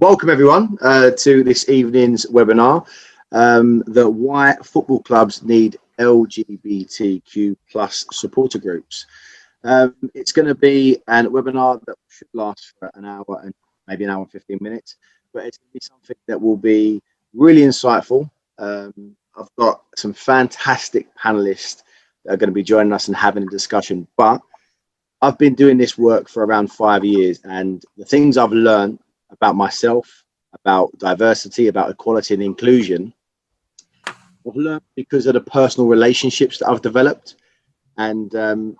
Welcome everyone to this evening's webinar, the Why Football Clubs Need LGBTQ plus supporter groups. It's going to be a webinar that should last for an hour and maybe an hour and 15 minutes, but it's going to be something that will be really insightful. I've got some fantastic panelists that are going to be joining us and having a discussion, but I've been doing this work for around 5 years, and the things I've learned about myself, about diversity, about equality and inclusion, I've learned because of the personal relationships that I've developed. And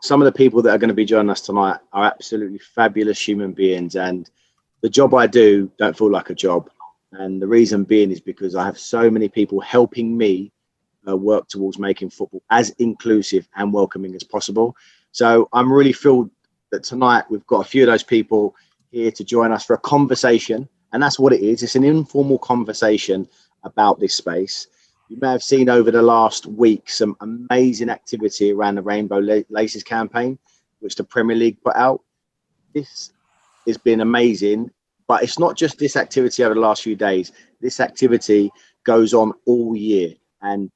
some of the people that are going to be joining us tonight are absolutely fabulous human beings, and the job I do don't feel like a job. And the reason being is because I have so many people helping me work towards making football as inclusive and welcoming as possible. So I'm really thrilled that tonight we've got a few of those people here to join us for a conversation, and that's what it is. It's an informal conversation about this space. You may have seen over the last week some amazing activity around the Rainbow Laces campaign, which the Premier League put out. This has been amazing, but it's not just this activity over the last few days. This activity goes on all year, and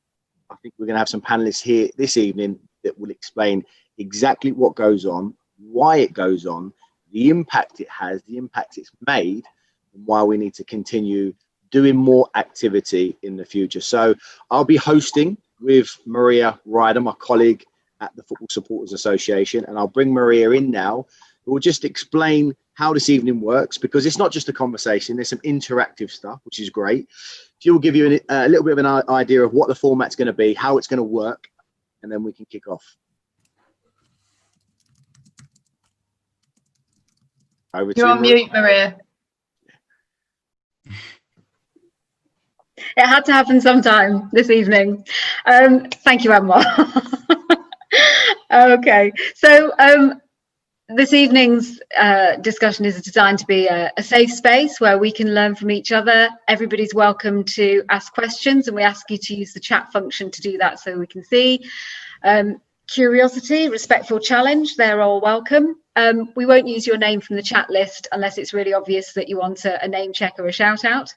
I think we're going to have some panelists here this evening that will explain exactly what goes on, why it goes on, the impact it has, the impact it's made, and why we need to continue doing more activity in the future. So I'll be hosting with Maria Ryder, my colleague at the Football Supporters Association, and I'll bring Maria in now, who will just explain how this evening works, because it's not just a conversation, there's some interactive stuff, which is great. She will give you a little bit of an idea of what the format's going to be, how it's going to work, and then we can kick off. Over to You're on mute, Maria. It had to happen sometime this evening. Thank you, Emma. Okay, so this evening's discussion is designed to be a safe space where we can learn from each other. Everybody's welcome to ask questions, and we ask you to use the chat function to do that so we can see. Curiosity, respectful challenge, they're all welcome. We won't use your name from the chat list unless it's really obvious that you want a name check or a shout out.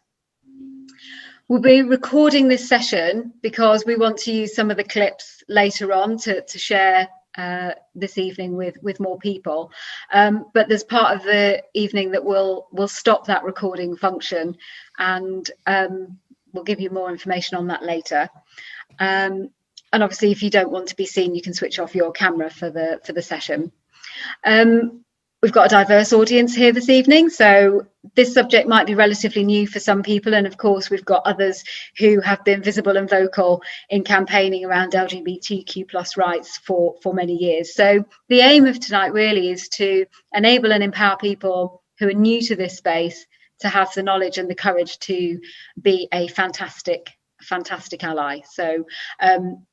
We'll be recording this session because we want to use some of the clips later on to share this evening with more people. But there's part of the evening that we'll stop that recording function, and we'll give you more information on that later. And obviously, if you don't want to be seen, you can switch off your camera for the session. We've got a diverse audience here this evening, so this subject might be relatively new for some people, and of course we've got others who have been visible and vocal in campaigning around LGBTQ plus rights for many years. So the aim of tonight really is to enable and empower people who are new to this space to have the knowledge and the courage to be a fantastic ally. So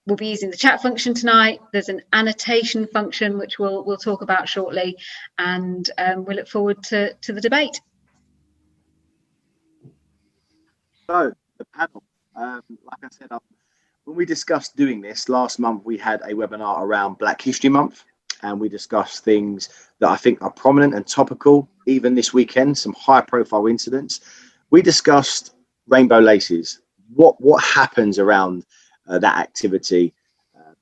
we'll be using the chat function tonight. There's an annotation function which we'll talk about shortly, and we look forward to the debate. So the panel, like I said, when we discussed doing this last month, we had a webinar around Black History Month, and we discussed things that I think are prominent and topical. Even this weekend, some high profile incidents. We discussed Rainbow Laces. What happens around that activity?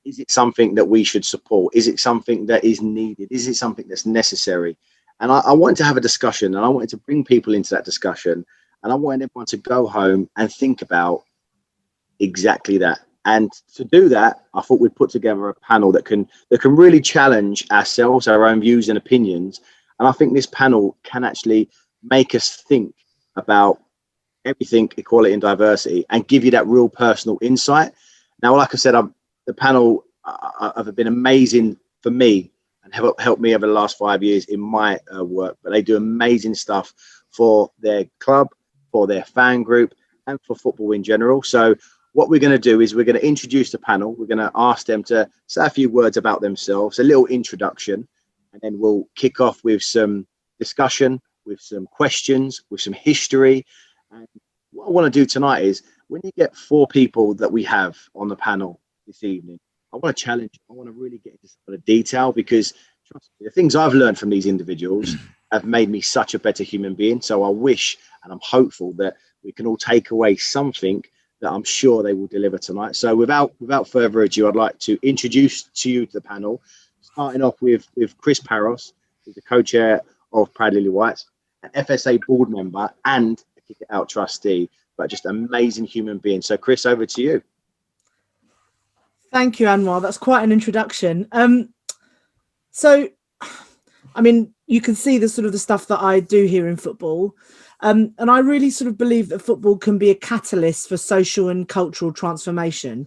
Is it something that we should support? Is it something that is needed? Is it something that's necessary? And I wanted to have a discussion, and I wanted to bring people into that discussion, and I wanted everyone to go home and think about exactly that. And to do that, I thought we'd put together a panel that can really challenge ourselves, our own views and opinions. And I think this panel can actually make us think about everything equality and diversity and give you that real personal insight. Now, like I said, the panel have been amazing for me and have helped me over the last 5 years in my work, but they do amazing stuff for their club, for their fan group, and for football in general. So what we're going to do is we're going to introduce the panel. We're going to ask them to say a few words about themselves, a little introduction, and then we'll kick off with some discussion, with some questions, with some history. And what I want to do tonight is, when you get 4 people that we have on the panel this evening, I want to challenge you. I want to really get into some of the detail, because trust me, the things I've learned from these individuals have made me such a better human being. So I wish and I'm hopeful that we can all take away something that I'm sure they will deliver tonight. So without further ado, I'd like to introduce to you the panel, starting off with Chris Paros, who's the co-chair of Proud Lily Whites, an FSA board member and a Kick It Out trustee, but just amazing human being. So Chris, over to you. Thank you, Anwar. That's quite an introduction. So, I mean, you can see the sort of the stuff that I do here in football. And I really sort of believe that football can be a catalyst for social and cultural transformation.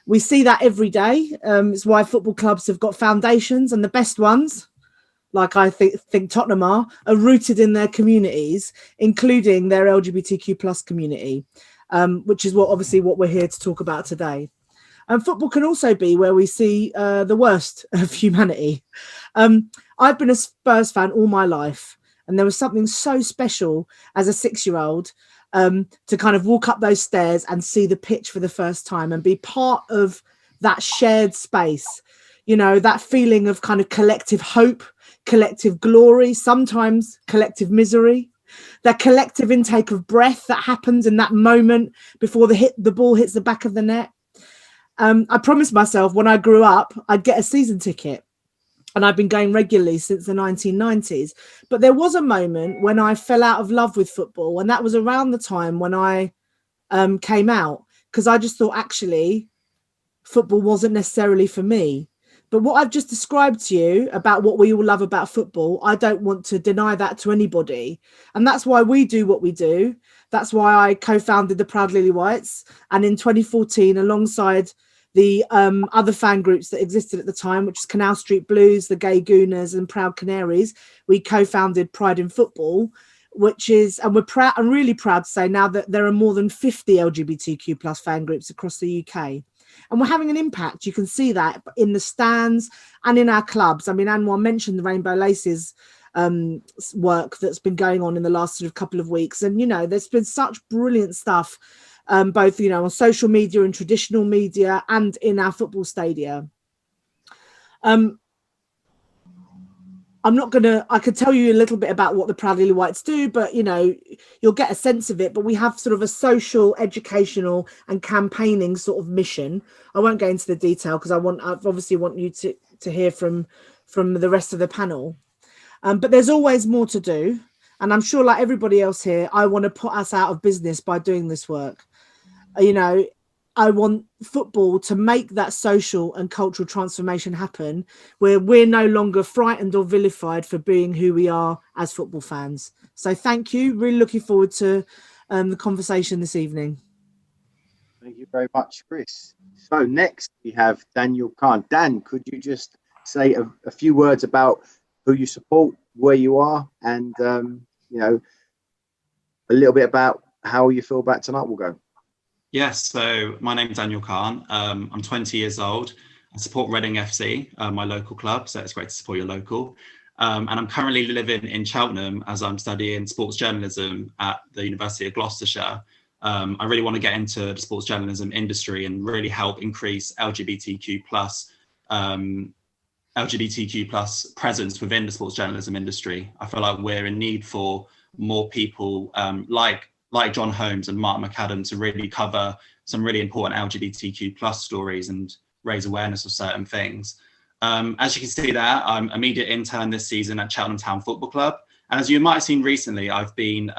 We see that every day. It's why football clubs have got foundations, and the best ones, like I think Tottenham are rooted in their communities, including their LGBTQ plus community, which is what we're here to talk about today. And football can also be where we see the worst of humanity. I've been a Spurs fan all my life, and there was something so special as a 6-year-old to kind of walk up those stairs and see the pitch for the first time and be part of that shared space. You know, that feeling of kind of collective hope, collective glory, sometimes collective misery, that collective intake of breath that happens in that moment before the ball hits the back of the net. I promised myself when I grew up, I'd get a season ticket, and I've been going regularly since the 1990s. But there was a moment when I fell out of love with football, and that was around the time when I came out, because I just thought actually football wasn't necessarily for me. But what I've just described to you about what we all love about football, I don't want to deny that to anybody. And that's why we do what we do. That's why I co-founded the Proud Lily Whites. And in 2014, alongside the other fan groups that existed at the time, which is Canal Street Blues, the Gay Gooners and Proud Canaries, we co-founded Pride in Football, and we're proud, I'm really proud to say now that there are more than 50 LGBTQ plus fan groups across the UK. And we're having an impact. You can see that in the stands and in our clubs. I mean, Anwar mentioned the Rainbow Laces work that's been going on in the last sort of couple of weeks. And, you know, there's been such brilliant stuff, both, you know, on social media and traditional media and in our football stadia. I could tell you a little bit about what the Proud Lily Whites do, but, you know, you'll get a sense of it. But we have sort of a social, educational and campaigning sort of mission. I won't go into the detail because I obviously want you to hear from the rest of the panel. But there's always more to do. And I'm sure, like everybody else here, I want to put us out of business by doing this work. You know, I want football to make that social and cultural transformation happen, where we're no longer frightened or vilified for being who we are as football fans. So thank you. Really looking forward to the conversation this evening. Thank you very much, Chris. So next we have Daniel Khan. Dan, could you just say a few words about who you support, where you are, and you know, a little bit about how you feel about tonight? We'll go. Yes, so my name's Daniel Khan. I'm 20 years old. I support Reading FC, my local club, so it's great to support your local. And I'm currently living in Cheltenham as I'm studying sports journalism at the University of Gloucestershire. I really want to get into the sports journalism industry and really help increase LGBTQ plus presence within the sports journalism industry. I feel like we're in need for more people like John Holmes and Mark McAdam to really cover some really important LGBTQ plus stories and raise awareness of certain things. As you can see there, I'm a media intern this season at Cheltenham Town Football Club. And as you might have seen recently, I've been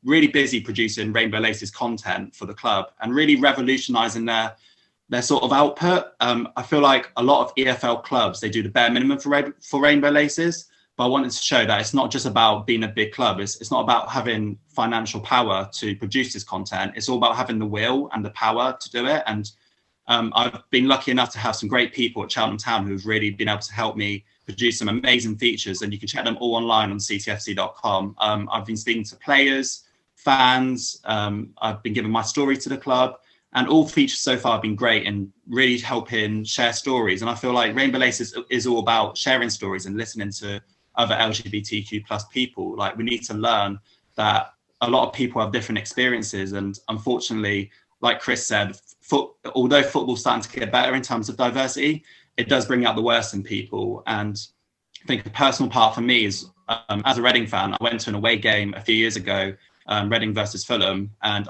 really busy producing Rainbow Laces content for the club and really revolutionising their sort of output. I feel like a lot of EFL clubs, they do the bare minimum for Rainbow Laces. But I wanted to show that it's not just about being a big club. It's not about having financial power to produce this content. It's all about having the will and the power to do it. And I've been lucky enough to have some great people at Cheltenham Town who've really been able to help me produce some amazing features. And you can check them all online on ctfc.com. I've been speaking to players, fans. I've been giving my story to the club. And all features so far have been great and really helping share stories. And I feel like Rainbow Laces is all about sharing stories and listening to other LGBTQ plus people. Like, we need to learn that a lot of people have different experiences, and unfortunately, like Chris said, although football's starting to get better in terms of diversity, it does bring out the worst in people. And I think a personal part for me is, as a Reading fan, I went to an away game a few years ago Reading versus Fulham, and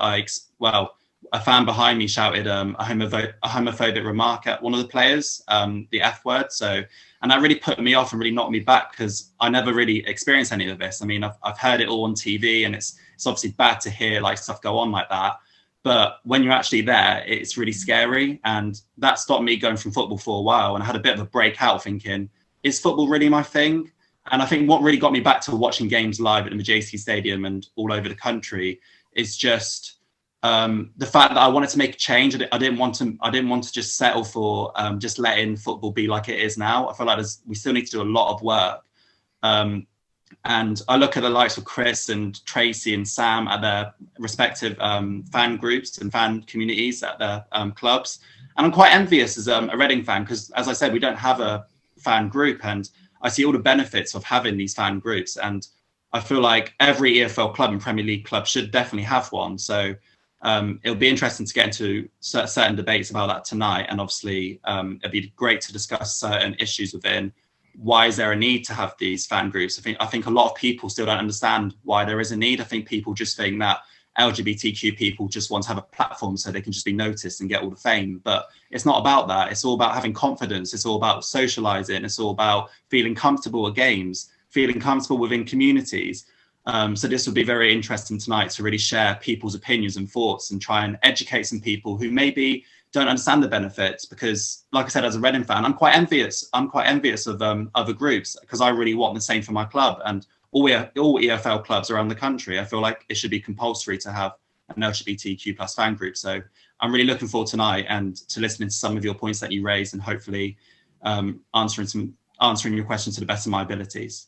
a fan behind me shouted a homophobic remark at one of the players, the F word. And that really put me off and really knocked me back, because I never really experienced any of this. I mean, I've heard it all on TV, and it's obviously bad to hear like stuff go on like that. But when you're actually there, it's really scary. And that stopped me going from football for a while. And I had a bit of a breakout thinking, is football really my thing? And I think what really got me back to watching games live at the Majesty Stadium and all over the country is just the fact that I wanted to make a change. I didn't want to just settle for just letting football be like it is now. I feel like we still need to do a lot of work. And I look at the likes of Chris and Tracy and Sam at their respective fan groups and fan communities at their clubs. And I'm quite envious as a Reading fan, because, as I said, we don't have a fan group, and I see all the benefits of having these fan groups. And I feel like every EFL club and Premier League club should definitely have one. So it'll be interesting to get into certain debates about that tonight. And obviously, it'd be great to discuss certain issues within. Why is there a need to have these fan groups? I think a lot of people still don't understand why there is a need. I think people just think that LGBTQ people just want to have a platform so they can just be noticed and get all the fame. But it's not about that. It's all about having confidence. It's all about socializing. It's all about feeling comfortable at games, feeling comfortable within communities. So this will be very interesting tonight to really share people's opinions and thoughts and try and educate some people who maybe don't understand the benefits, because, like I said, as a Reading fan, I'm quite envious of other groups, because I really want the same for my club and all EFL clubs around the country. I feel like it should be compulsory to have an LGBTQ plus fan group. So I'm really looking forward tonight and to listening to some of your points that you raised, and hopefully answering your questions to the best of my abilities.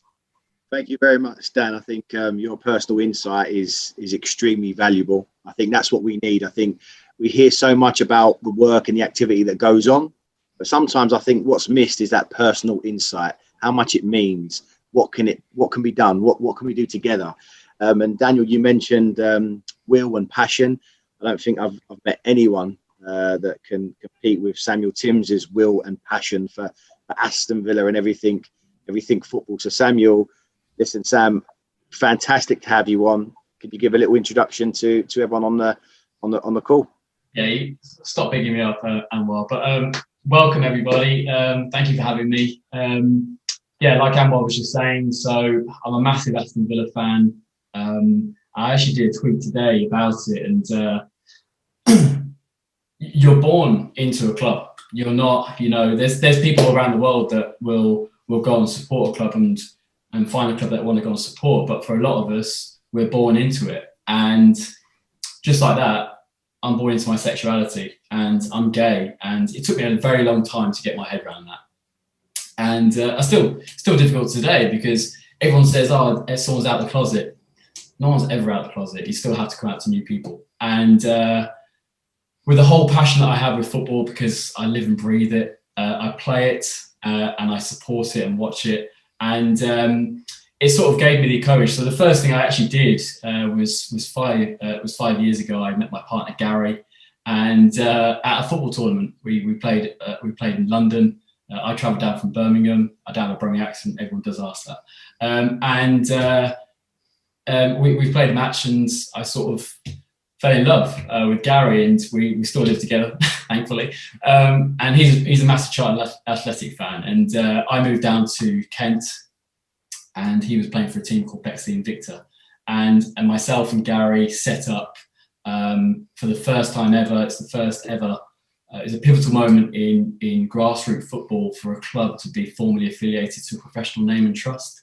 Thank you very much, Dan. I think your personal insight is extremely valuable. I think that's what we need. I think we hear so much about the work and the activity that goes on, but sometimes I think what's missed is that personal insight, how much it means, what can be done, what can we do together. And Daniel, you mentioned will and passion. I don't think I've met anyone that can compete with Samuel Timms's will and passion for Aston Villa and everything football. So Samuel, listen, Sam, fantastic to have you on. Could you give a little introduction to everyone on the call? Yeah, stop bigging me up, Anwar. But welcome everybody. Thank you for having me. Yeah, like Anwar was just saying, so I'm a massive Aston Villa fan. I actually did a tweet today about it, and you're born into a club. You're not, there's people around the world that will go and support a club and find a club that want to go and support. But for a lot of us, we're born into it. And just like that, I'm born into my sexuality and I'm gay. And it took me a very long time to get my head around that. And I still difficult today, because everyone says, oh, someone's out of the closet. No one's ever out of the closet. You still have to come out to new people. And with the whole passion that I have with football, because I live and breathe it, I play it and I support it and watch it. And it sort of gave me the courage. So the first thing I actually did was 5 years ago. I met my partner Gary, and at a football tournament we played in London. I travelled down from Birmingham. I don't have a Birmingham accent. Everyone does ask that. We played a match, and I sort of fell in love with Gary, and we still live together, thankfully. And he's a massive Charlton Athletic fan, and I moved down to Kent, and he was playing for a team called Bexley Invicta, and myself and Gary set up for the first time ever. It's the first ever. It's a pivotal moment in grassroots football for a club to be formally affiliated to a professional name and trust.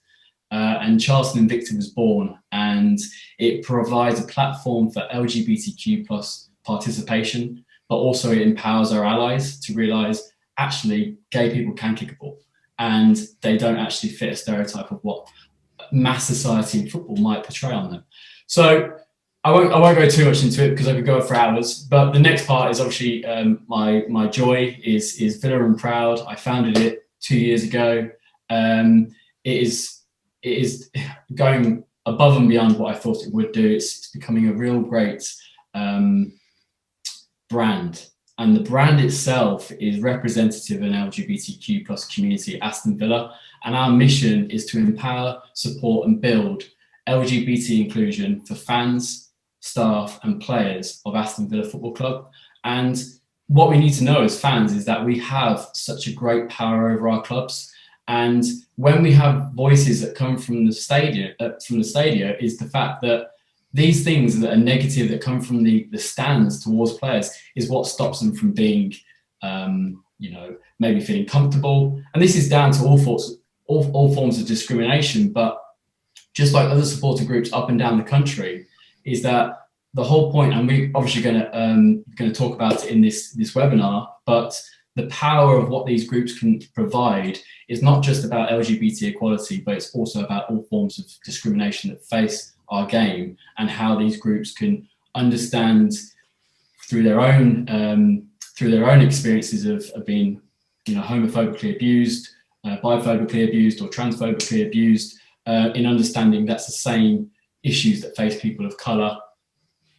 And Charlton Invicta was born, and it provides a platform for LGBTQ plus participation, but also it empowers our allies to realise actually gay people can kick a ball, and they don't actually fit a stereotype of what mass society in football might portray on them. So I won't go too much into it, because I could go for hours. But the next part is obviously my joy is Villa and Proud. I founded it 2 years ago. It is going above and beyond what I thought it would do. It's becoming a real great brand. And the brand itself is representative of an LGBTQ plus community, Aston Villa. And our mission is to empower, support and build LGBT inclusion for fans, staff and players of Aston Villa Football Club. And what we need to know as fans is that we have such a great power over our clubs. And when we have voices that come from the stadium, is the fact that these things that are negative that come from the stands towards players is what stops them from being, maybe feeling comfortable. And this is down to all forms of discrimination. But just like other supporter groups up and down the country, is that the whole point, and we're obviously going to talk about it in this webinar, but the power of what these groups can provide is not just about LGBT equality, but it's also about all forms of discrimination that face our game, and how these groups can understand through their own experiences of being, homophobically abused, biphobically abused, or transphobically abused, in understanding that's the same issues that face people of colour,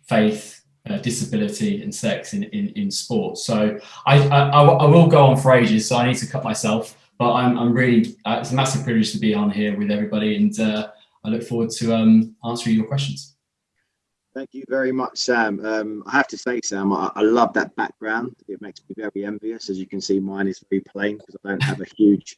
faith, disability and sex in sport. So I will go on for ages, so I need to cut myself, but I'm really, it's a massive privilege to be on here with everybody, and I look forward to answering your questions. Thank you very much, Sam. I have to say, Sam, I love that background. It makes me very envious. As you can see, mine is very plain because I don't have a huge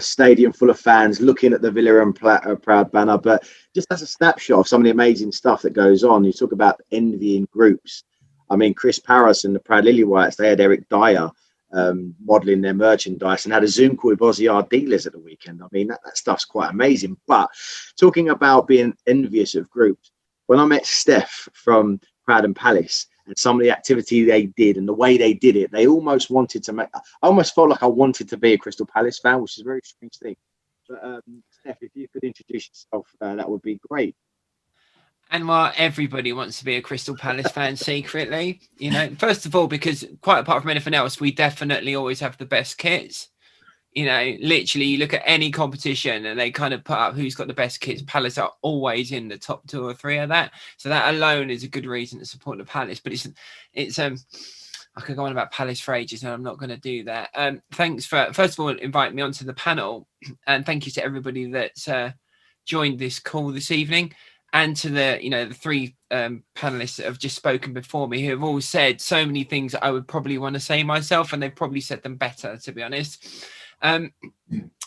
stadium full of fans looking at the Villa and Proud banner. But just as a snapshot of some of the amazing stuff that goes on, you talk about envying groups. I mean, Chris Paris and the Proud Lilywhites, they had Eric Dyer modelling their merchandise and had a Zoom call with Aussie art dealers at the weekend. I mean, that stuff's quite amazing. But talking about being envious of groups, when I met Steph from Proud and Palace and some of the activity they did and the way they did it, they almost wanted to make, I almost felt like I wanted to be a Crystal Palace fan, which is a very strange thing. But Steph, if you could introduce yourself, that would be great. And while everybody wants to be a Crystal Palace fan secretly, first of all, because quite apart from anything else, we definitely always have the best kits. Literally, you look at any competition and they kind of put up who's got the best kits. Palace are always in the top 2 or 3 of that. So that alone is a good reason to support the Palace. But it's I could go on about Palace for ages, and I'm not going to do that. Thanks for, first of all, inviting me onto the panel. And thank you to everybody that's joined this call this evening. And to the 3 panelists that have just spoken before me, who have all said so many things that I would probably want to say myself, and they've probably said them better, to be honest.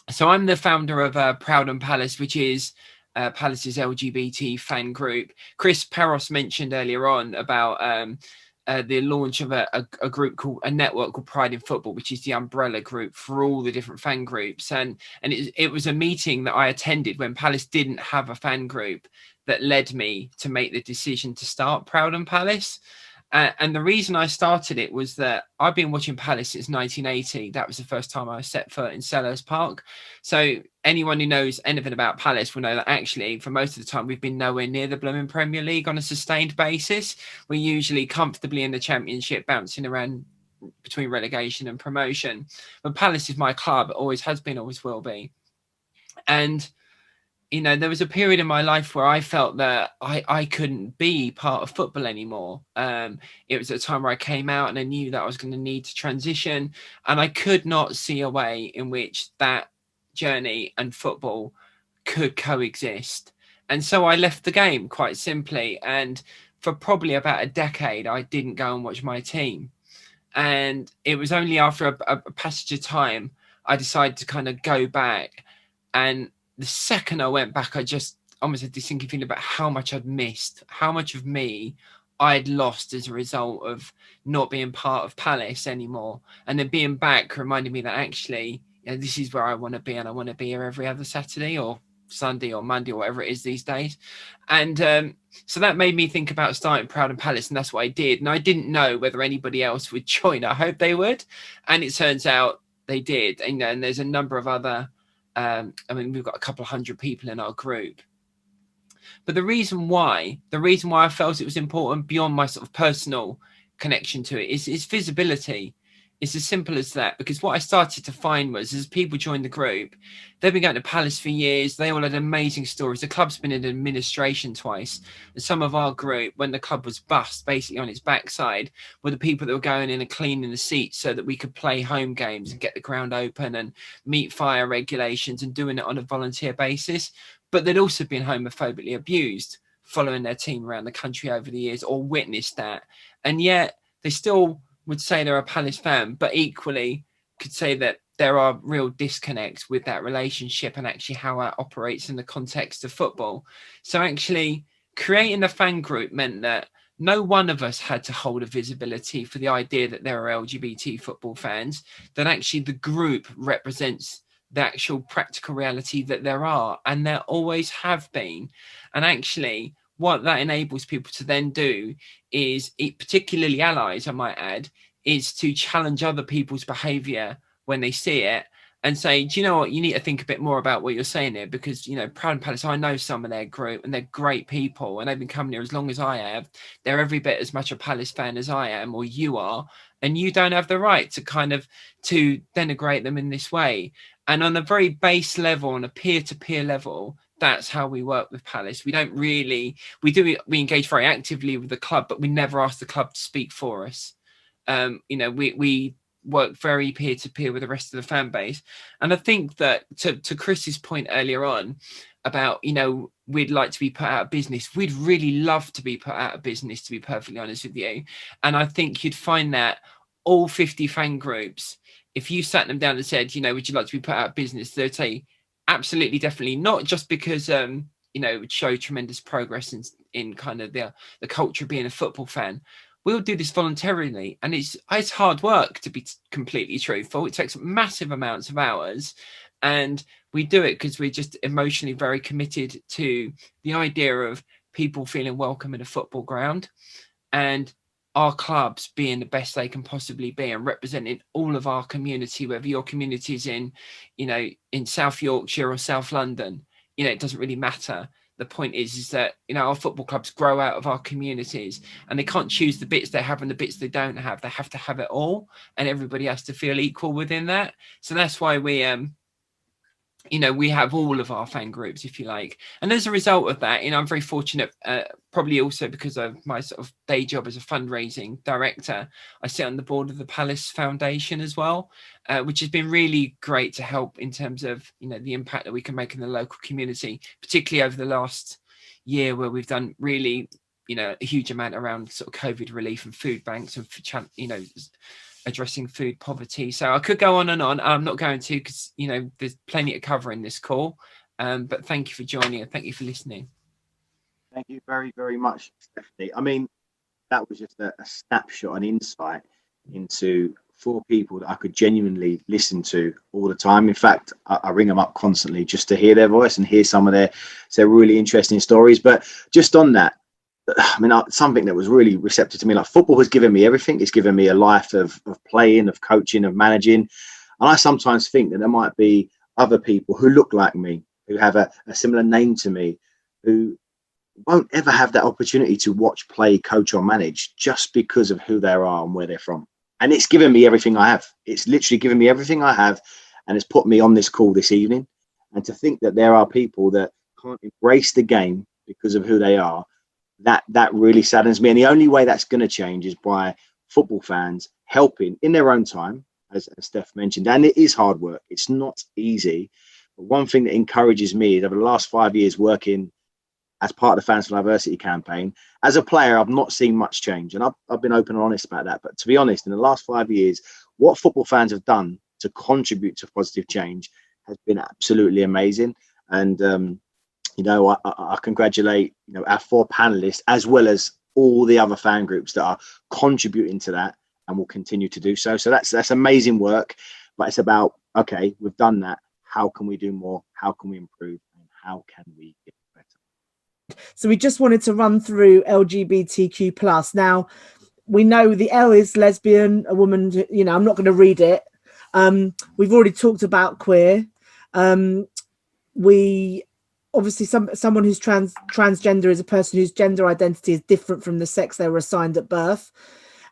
So I'm the founder of Proud and Palace, which is Palace's LGBT fan group. Chris Paros mentioned earlier on about the launch of a group called a network called Pride in Football, which is the umbrella group for all the different fan groups. And it was a meeting that I attended when Palace didn't have a fan group that led me to make the decision to start Proud and Palace. And the reason I started it was that I've been watching Palace since 1980. That was the first time I set foot in Selhurst Park. So anyone who knows anything about Palace will know that actually, for most of the time, we've been nowhere near the blooming Premier League on a sustained basis. We're usually comfortably in the Championship, bouncing around between relegation and promotion. But Palace is my club. It always has been, always will be. And there was a period in my life where I felt that I couldn't be part of football anymore. It was a time where I came out and I knew that I was going to need to transition, and I could not see a way in which that journey and football could coexist. And so I left the game, quite simply. And for probably about a decade, I didn't go and watch my team. And it was only after a passage of time, I decided to kind of go back. And the second I went back, I just almost had this thinking feeling about how much I'd missed, how much of me I'd lost as a result of not being part of Palace anymore. And then being back reminded me that actually, this is where I want to be, and I want to be here every other Saturday or Sunday or Monday or whatever it is these days. And so that made me think about starting Proud and Palace, and that's what I did. And I didn't know whether anybody else would join. I hope they would. And it turns out they did. And there's a number of other we've got a couple of hundred people in our group. But the reason why I felt it was important beyond my sort of personal connection to it is visibility. It's as simple as that, because what I started to find was, as people joined the group, they've been going to Palace for years. They all had amazing stories. The club's been in administration twice. And some of our group, when the club was bust, basically on its backside, were the people that were going in and cleaning the seats so that we could play home games and get the ground open and meet fire regulations, and doing it on a volunteer basis. But they'd also been homophobically abused following their team around the country over the years, or witnessed that. And yet they still would say they're a Palace fan, but equally could say that there are real disconnects with that relationship and actually how that operates in the context of football. So actually creating a fan group meant that no one of us had to hold a visibility for the idea that there are LGBT football fans, that actually the group represents the actual practical reality that there are, and there always have been. And actually what that enables people to then do is, particularly allies, I might add, is to challenge other people's behaviour when they see it and say, do you know what, you need to think a bit more about what you're saying here, because, you know, Proud and Palace, I know some of their group and they're great people and they've been coming here as long as I have. They're every bit as much a Palace fan as I am, or you are, and you don't have the right to kind of to denigrate them in this way. And on a very base level, on a peer-to-peer level, that's how we work with Palace. We don't really, we engage very actively with the club, but we never ask the club to speak for us. You know, we work very peer-to-peer with the rest of the fan base. And I think that to Chris's point earlier on about, you know, we'd like to be put out of business. We'd really love to be put out of business, to be perfectly honest with you. And I think you'd find that all 50 fan groups, if you sat them down and said, you know, would you like to be put out of business, they'd say, absolutely, definitely, not just because you know, it would show tremendous progress in kind of the culture of being a football fan. We'll do this voluntarily, and it's hard work, to be completely truthful. It takes massive amounts of hours, and we do it because we're just emotionally very committed to the idea of people feeling welcome in a football ground, and our clubs being the best they can possibly be and representing all of our community, whether your community is in, you know, in South Yorkshire or South London, you know, it doesn't really matter. The point is that, you know, our football clubs grow out of our communities, and they can't choose the bits they have and the bits they don't have. They have to have it all, and everybody has to feel equal within that. So that's why we, you know, we have all of our fan groups, if you like. And as a result of that, you know, I'm very fortunate, probably also because of my sort of day job as a fundraising director. I sit on the board of the Palace Foundation as well, which has been really great to help in terms of, you know, the impact that we can make in the local community, particularly over the last year, where we've done really, you know, a huge amount around sort of COVID relief and food banks and, you know, addressing food poverty. So I could go on and on. I'm not going to, because, you know, there's plenty to cover in this call. But thank you for joining and thank you for listening. Thank you very, very much, Stephanie. I mean, that was just a snapshot, an insight into 4 people that I could genuinely listen to all the time. In fact, I ring them up constantly just to hear their voice and hear some of their really interesting stories. But just on that, I mean, something that was really receptive to me, like football has given me everything. It's given me a life of playing, of coaching, of managing. And I sometimes think that there might be other people who look like me, who have a similar name to me, who won't ever have that opportunity to watch, play, coach or manage just because of who they are and where they're from. And it's given me everything I have. It's literally given me everything I have, and it's put me on this call this evening. And to think that there are people that can't embrace the game because of who they are, that really saddens me. And the only way that's going to change is by football fans helping in their own time, as Steph mentioned. And it is hard work. It's not easy. But one thing that encourages me is over the last 5 years working as part of the Fans for Diversity campaign, as a player, I've not seen much change. And I've been open and honest about that. But to be honest, in the last 5 years, what football fans have done to contribute to positive change has been absolutely amazing. And, you know, I congratulate, you know, our 4 panelists, as well as all the other fan groups that are contributing to that and will continue to do so. So that's amazing work. But it's about, okay, we've done that. How can we do more? How can we improve? And how can we get better? So we just wanted to run through LGBTQ plus. Now, we know the L is lesbian, a woman, you know, I'm not going to read it. We've already talked about queer. We obviously someone who's transgender is a person whose gender identity is different from the sex they were assigned at birth.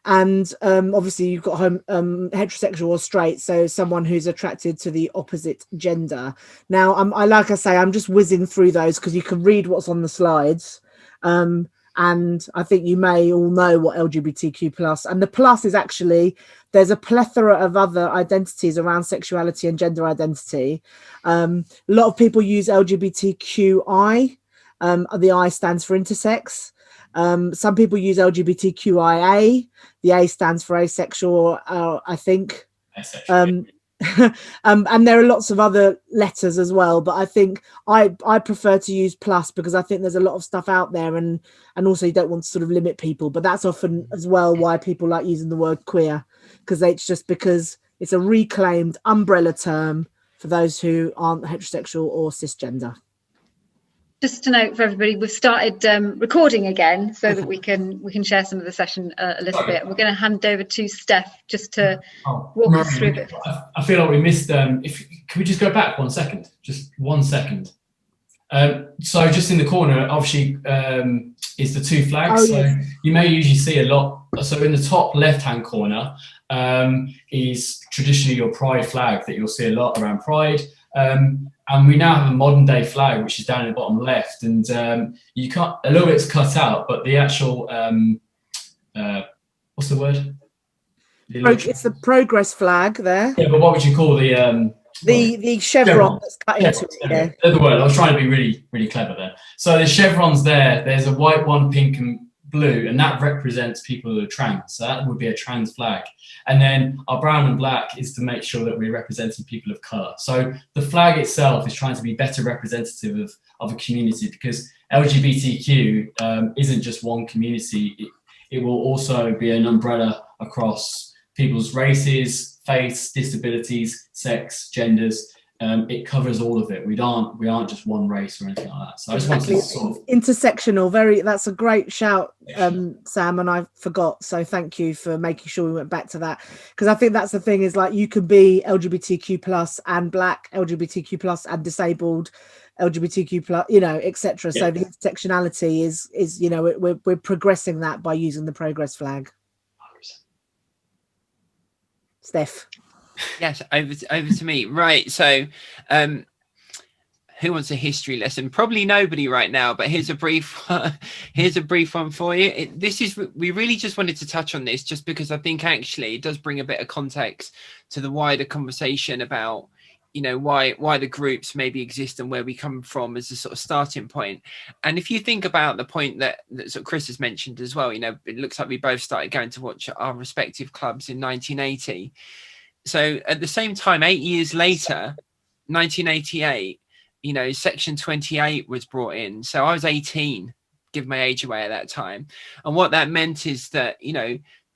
And obviously you've got heterosexual or straight, so someone who's attracted to the opposite gender. Now, like I say, I'm just whizzing through those because you can read what's on the slides. And I think you may all know what LGBTQ plus, and the plus is actually, there's a plethora of other identities around sexuality and gender identity. A lot of people use LGBTQI. The I stands for intersex. Some people use LGBTQIA. The A stands for asexual, I think. Asexual. And there are lots of other letters as well, but I think I prefer to use plus because I think there's a lot of stuff out there, and also you don't want to sort of limit people, but that's often as well why people like using the word queer, because it's a reclaimed umbrella term for those who aren't heterosexual or cisgender. Just to note for everybody, we've started recording again so that we can share some of the session a little bit. We're going to hand over to Steph just to walk us through a bit. I feel like we missed. Can we just go back 1 second? Just 1 second. So just in the corner, obviously, is the two flags. Oh, yes. So you may usually see a lot. So in the top left-hand corner is traditionally your Pride flag that you'll see a lot around Pride. And we now have a modern day flag, which is down in the bottom left, and you can't, a little bit's cut out, but the actual what's the word? It's the progress flag there. Yeah, but what would you call the chevron that's cut into it? Yeah. That's the word. I was trying to be really, really clever there. So the chevrons there. There's a white one, pink, and blue, and that represents people who are trans. So that would be a trans flag. And then our brown and black is to make sure that we're representing people of colour. So the flag itself is trying to be better representative of a community, because LGBTQ isn't just one community. It will also be an umbrella across people's races, faiths, disabilities, sex, genders. It covers all of it. We aren't just one race or anything like that. So I just wanted to sort of intersectional. That's a great shout, Sam, and I forgot. So thank you for making sure we went back to that, because I think that's the thing, is like you can be LGBTQ plus and black, LGBTQ plus and disabled, LGBTQ plus, etc. So the intersectionality is we're progressing that by using the progress flag. 100%. Steph. Yes, over to me. Right. So who wants a history lesson? Probably nobody right now, but here's a brief one for you. We really just wanted to touch on this just because I think actually it does bring a bit of context to the wider conversation about why the groups maybe exist and where we come from as a sort of starting point. And if you think about the point that sort of Chris has mentioned as well, it looks like we both started going to watch our respective clubs in 1980. So at the same time, 8 years later, 1988, Section 28 was brought in. So I was 18, give my age away at that time. And what that meant is that,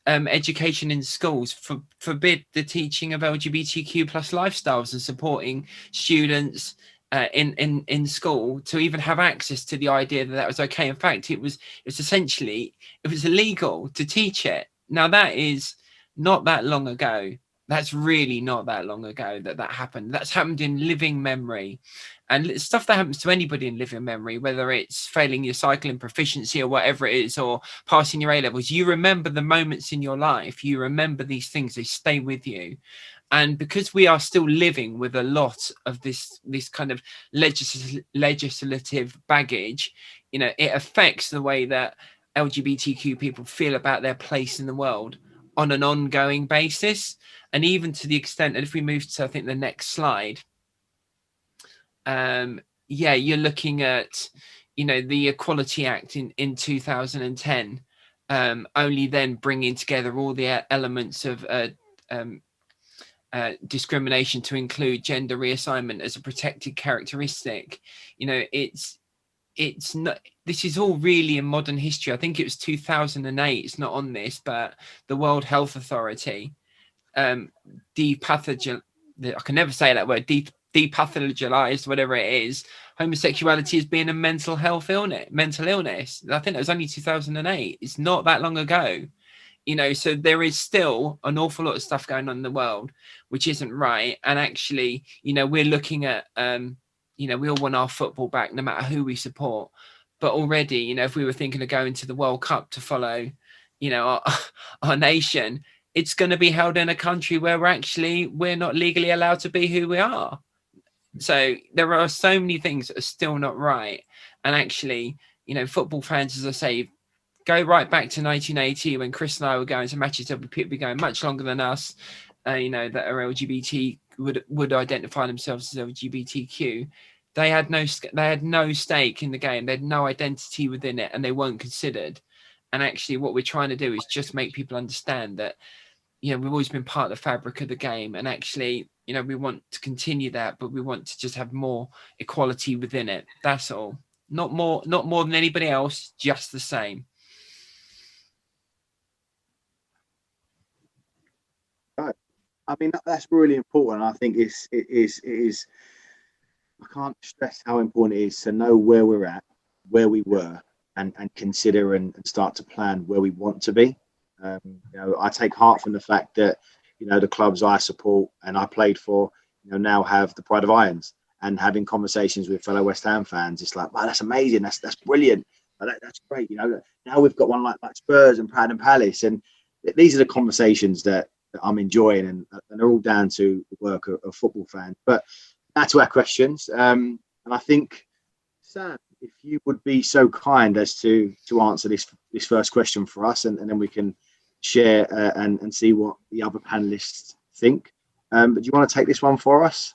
education in schools forbid the teaching of LGBTQ plus lifestyles and supporting students in school to even have access to the idea that was okay. In fact, it was illegal to teach it. Now, that is not that long ago. That's really not that long ago that happened. That's happened in living memory, and stuff that happens to anybody in living memory, whether it's failing your cycling proficiency or whatever it is, or passing your A levels. You remember the moments in your life. You remember these things. They stay with you. And because we are still living with a lot of this kind of legislative baggage, it affects the way that LGBTQ people feel about their place in the world on an ongoing basis. And even to the extent that if we move to, I think, the next slide, you're looking at, the Equality Act in 2010, only then bringing together all the elements of discrimination to include gender reassignment as a protected characteristic. It's not, this is all really in modern history. I think it was 2008, it's not on this, but the World Health Authority I can never say that word, depathologized, whatever it is, homosexuality as being a mental illness. I think that was only 2008. It's not that long ago. So there is still an awful lot of stuff going on in the world which isn't right. And actually, we're looking at we all want our football back no matter who we support. But already, if we were thinking of going to the World Cup to follow our nation, it's going to be held in a country where we're not legally allowed to be who we are. So there are so many things that are still not right. And actually, football fans, as I say, go right back to 1980 when Chris and I were going to matches. There were people going much longer than us, that are LGBT, would identify themselves as LGBTQ. They had no stake in the game. They had no identity within it, and they weren't considered. And actually, what we're trying to do is just make people understand that, we've always been part of the fabric of the game. And actually, we want to continue that, but we want to just have more equality within it. That's all. Not more than anybody else, just the same. I mean, that's really important. I think it is. I can't stress how important it is to know where we're at, where we were, and consider and start to plan where we want to be. I take heart from the fact that the clubs I support and I played for, now have the pride of Irons, and having conversations with fellow West Ham fans. It's like, wow, that's amazing. That's brilliant. That's great. Now we've got one like Spurs and Proud and Palace, and these are the conversations that I'm enjoying, and they're all down to the work of football fans. But that's our questions. And I think, Sam, if you would be so kind as to answer this first question for us, and then we can share and see what the other panelists think. But do you want to take this one for us?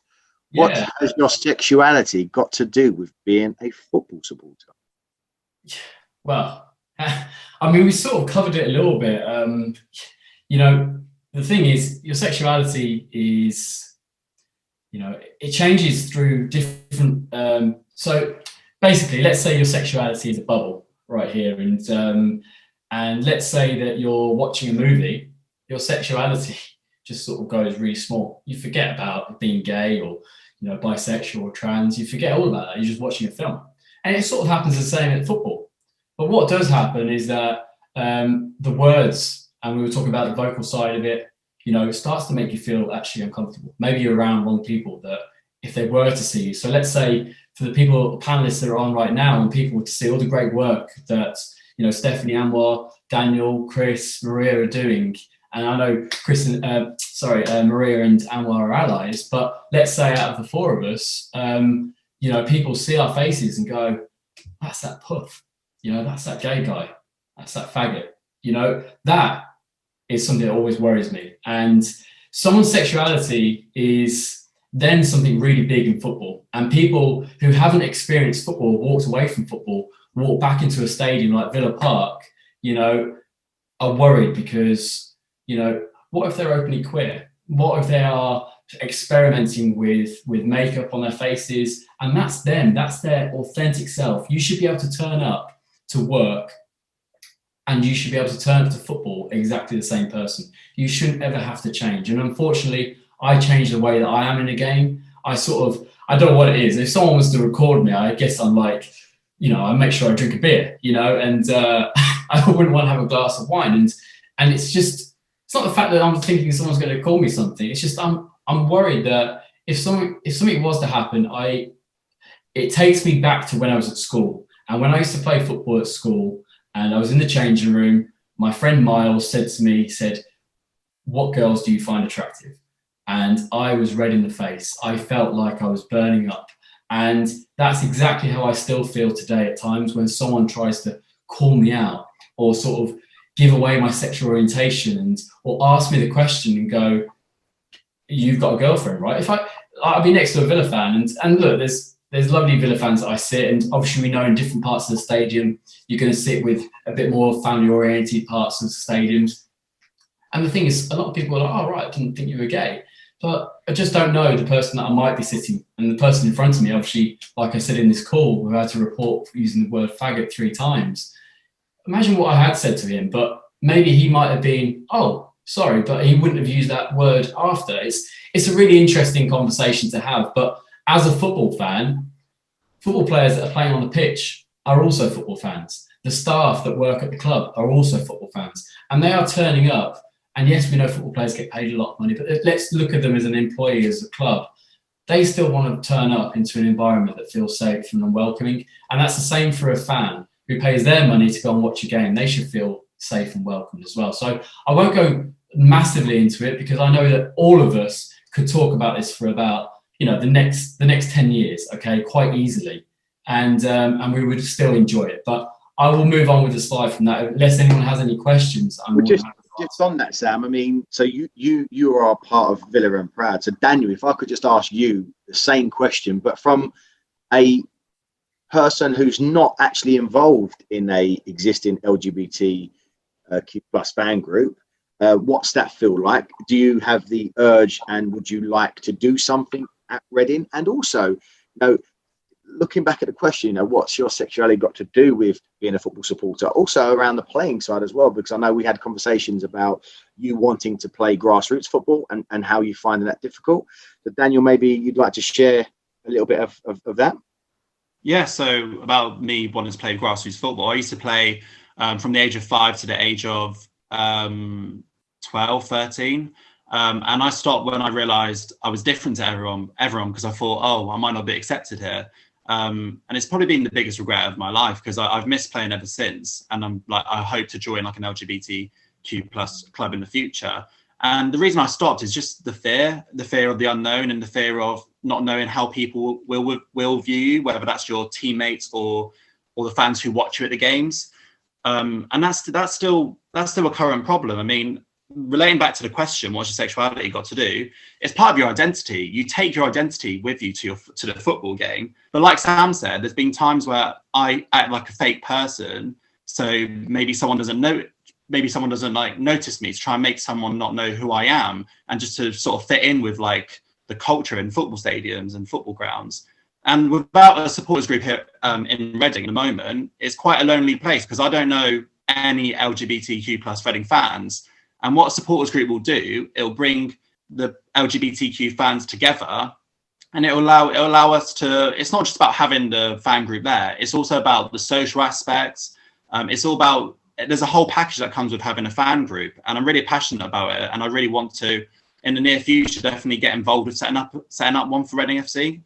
Yeah. What has your sexuality got to do with being a football supporter? Well, I mean, we sort of covered it a little bit. The thing is, your sexuality is, it changes through different. So basically, let's say your sexuality is a bubble right here, and let's say that you're watching a movie, your sexuality just sort of goes really small. You forget about being gay or bisexual or trans. You forget all about that. You're just watching a film, and it sort of happens the same at football. But what does happen is that the words, and we were talking about the vocal side of it, it starts to make you feel actually uncomfortable. Maybe you're around wrong people that if they were to see you. So let's say for the panelists that are on right now, and people to see all the great work that, Stephanie, Anwar, Daniel, Chris, Maria are doing. And I know Maria and Anwar are allies, but let's say out of the four of us, people see our faces and go, that's that puff, that's that gay guy, that's that faggot, that is something that always worries me. And someone's sexuality is then something really big in football. And people who haven't experienced football, walked away from football, walk back into a stadium like Villa Park, are worried because, what if they're openly queer? What if they are experimenting with makeup on their faces? And that's them, that's their authentic self. You should be able to turn up to work, and you should be able to turn up to football exactly the same person. You shouldn't ever have to change. And unfortunately, I changed the way that I am in a game. I don't know what it is. If someone was to record me, I guess I'm like, I make sure I drink a beer, and I wouldn't want to have a glass of wine. And it's not the fact that I'm thinking someone's going to call me something. It's just I'm worried that if something was to happen, it takes me back to when I was at school. And when I used to play football at school, and I was in the changing room, my friend Miles said to me, what girls do you find attractive? And I was red in the face. I felt like I was burning up. And that's exactly how I still feel today at times when someone tries to call me out or sort of give away my sexual orientation or ask me the question and go, you've got a girlfriend, right? If I'll be next to a Villa fan and look, there's lovely Villa fans that I sit, and obviously we know in different parts of the stadium, you're going to sit with a bit more family-oriented parts of the stadiums. And the thing is, a lot of people are like, oh, right, I didn't think you were gay. But I just don't know the person that I might be sitting. And the person in front of me, obviously, like I said in this call, we had to report using the word faggot 3 times. Imagine what I had said to him, but maybe he might have been, oh, sorry, but he wouldn't have used that word after. It's a really interesting conversation to have. But as a football fan, football players that are playing on the pitch are also football fans. The staff that work at the club are also football fans. And they are turning up. And yes, we know football players get paid a lot of money, but let's look at them as an employee, as a club. They still want to turn up into an environment that feels safe and welcoming. And that's the same for a fan who pays their money to go and watch a game. They should feel safe and welcomed as well. So I won't go massively into it, because I know that all of us could talk about this for about, the next 10 years, okay, quite easily, and we would still enjoy it. But I will move on with the slide from that, unless anyone has any questions. Just on that, Sam, I mean, so you are part of Villa and Proud. So Daniel, if I could just ask you the same question, but from a person who's not actually involved in a existing LGBTQ plus fan group, what's that feel like? Do you have the urge, and would you like to do something at Reading? And also, looking back at the question, what's your sexuality got to do with being a football supporter? Also around the playing side as well, because I know we had conversations about you wanting to play grassroots football and how you find that difficult. So Daniel, maybe you'd like to share a little bit of that? Yeah, so about me wanting to play grassroots football, I used to play from the age of 5 to the age of 12, 13. And I stopped when I realised I was different to everyone, because I thought, oh, I might not be accepted here. And it's probably been the biggest regret of my life, because I've missed playing ever since. And I hope to join like an LGBTQ plus club in the future. And the reason I stopped is just the fear of the unknown, and the fear of not knowing how people will view you, whether that's your teammates or the fans who watch you at the games. And that's still a current problem. I mean, relating back to the question, what's your sexuality got to do? It's part of your identity. You take your identity with you to the football game. But like Sam said, there's been times where I act like a fake person. So maybe someone doesn't know. Maybe someone doesn't notice me, to try and make someone not know who I am, and just to sort of fit in with like the culture in football stadiums and football grounds. And without a supporters group here in Reading at the moment, it's quite a lonely place, because I don't know any LGBTQ plus Reading fans. And what a supporters group will do, it'll bring the LGBTQ fans together, and it'll allow us to. It's not just about having the fan group there. It's also about the social aspects. It's all about. There's a whole package that comes with having a fan group, and I'm really passionate about it, and I really want to, in the near future, definitely get involved with setting up one for Reading FC.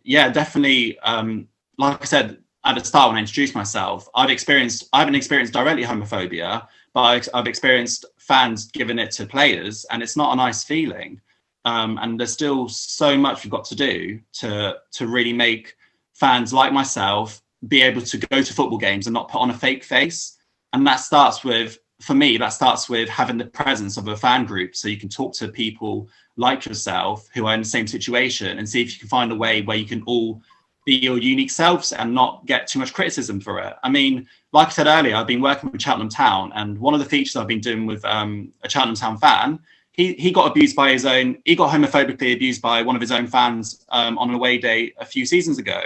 Yeah, definitely. Like I said at the start when I introduced myself, I haven't experienced directly homophobia, but I've experienced fans giving it to players, and it's not a nice feeling. And there's still so much we've got to do to really make fans like myself be able to go to football games and not put on a fake face. And that starts with, for me, having the presence of a fan group, so you can talk to people like yourself who are in the same situation, and see if you can find a way where you can all be your unique selves and not get too much criticism for it. I mean, like I said earlier, I've been working with Cheltenham Town, and one of the features I've been doing with a Cheltenham Town fan, he got homophobically abused by one of his own fans on an away day a few seasons ago.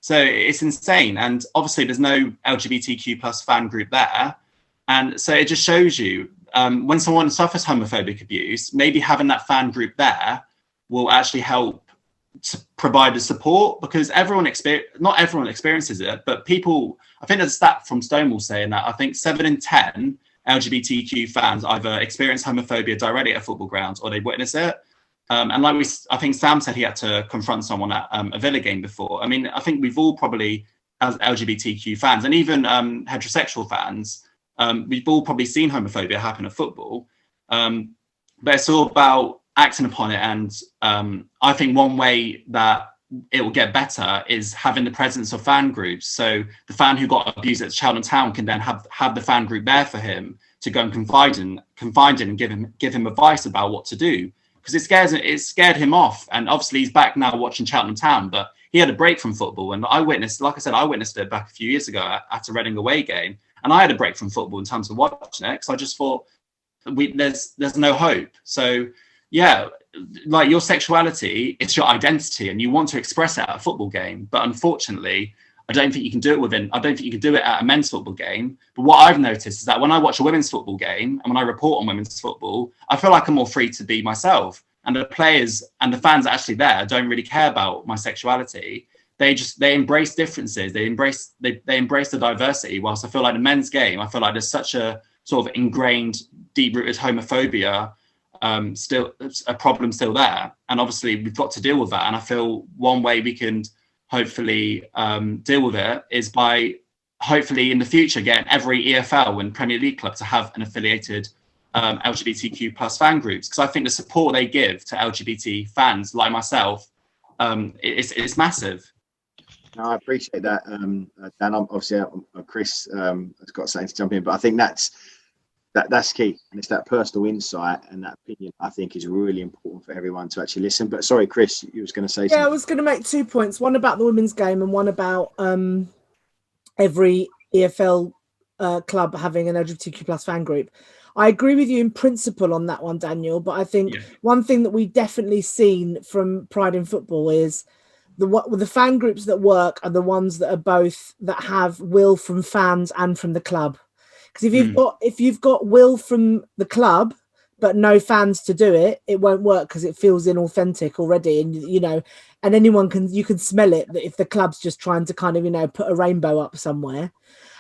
So it's insane. And obviously there's no LGBTQ plus fan group there. And so it just shows you when someone suffers homophobic abuse, maybe having that fan group there will actually help to provide the support, because not everyone experiences it, but people, I think there's a stat from Stonewall saying that I think 7 in 10 LGBTQ fans either experience homophobia directly at football grounds or they witness it. And I think Sam said he had to confront someone at a Villa game before. I mean, I think we've all probably, as LGBTQ fans, and even heterosexual fans, we've all probably seen homophobia happen at football. But it's all about acting upon it. And I think one way that it will get better is having the presence of fan groups. So the fan who got abused at Cheltenham Town can then have the fan group there for him to go and confide in and give him advice about what to do. Because it scared him off. And obviously he's back now watching Cheltenham Town, but he had a break from football. And I witnessed it back a few years ago at a Reading away game. And I had a break from football in terms of watching it, because I just thought there's no hope. So yeah, like your sexuality, it's your identity, and you want to express it at a football game. But unfortunately, I don't think you can do it at a men's football game. But what I've noticed is that when I watch a women's football game and when I report on women's football, I feel like I'm more free to be myself. And the players and the fans actually there don't really care about my sexuality. They embrace differences. They embrace the diversity. Whilst I feel like the men's game, I feel like there's such a sort of ingrained, deep-rooted homophobia, still a problem still there. And obviously we've got to deal with that. And I feel one way we can hopefully deal with it is by hopefully in the future getting every EFL and Premier League club to have an affiliated LGBTQ plus fan groups, because I think the support they give to LGBT fans like myself, it's massive. No, I appreciate that, Dan. Obviously, Chris has got something to jump in, but I think that's key, and it's that personal insight and that opinion. I think is really important for everyone to actually listen. But sorry, Chris, you was going to say something. Yeah, I was going to make 2 points. One about the women's game, and one about every EFL club having an LGBTQ plus fan group. I agree with you in principle on that one, Daniel. But I think one thing that we definitely seen from Pride in Football is the fan groups that work are the ones that are both that have will from fans and from the club. Because if you've got will from the club but no fans to do it, it won't work because it feels inauthentic already. And and you can smell it that if the club's just trying to kind of put a rainbow up somewhere.